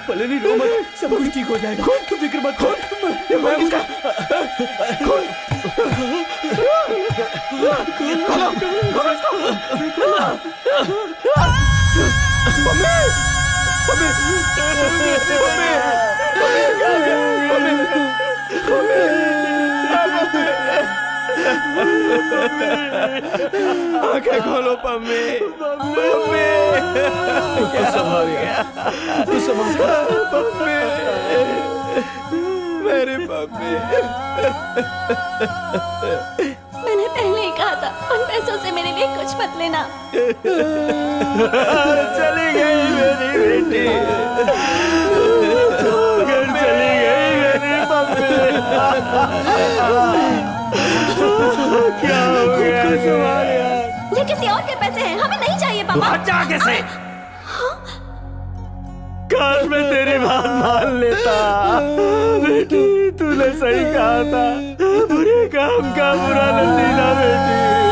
पलनी रो मत, सब कुछ ठीक हो जाएगा। तू फिक्र मत कर। मैं उसका आंखें खोलो पम्मी, पम्मी, क्या संभाल गया? तू संभाल पम्मी, मेरी पम्मी। मैंने पहले ही कहा था उन पैसों से मेरे लिए कुछ मत लेना। चली गई मेरी बेटी, घर चली गई मेरी मम्मी। क्या हो गया? ये किसी और के पैसे हैं, हमें नहीं चाहिए पापा। हट जा आगे से। काश मैं तेरी बात मान लेता। बेटी, तूने सही कहा था, बुरे काम का बुरा नतीजा बेटी।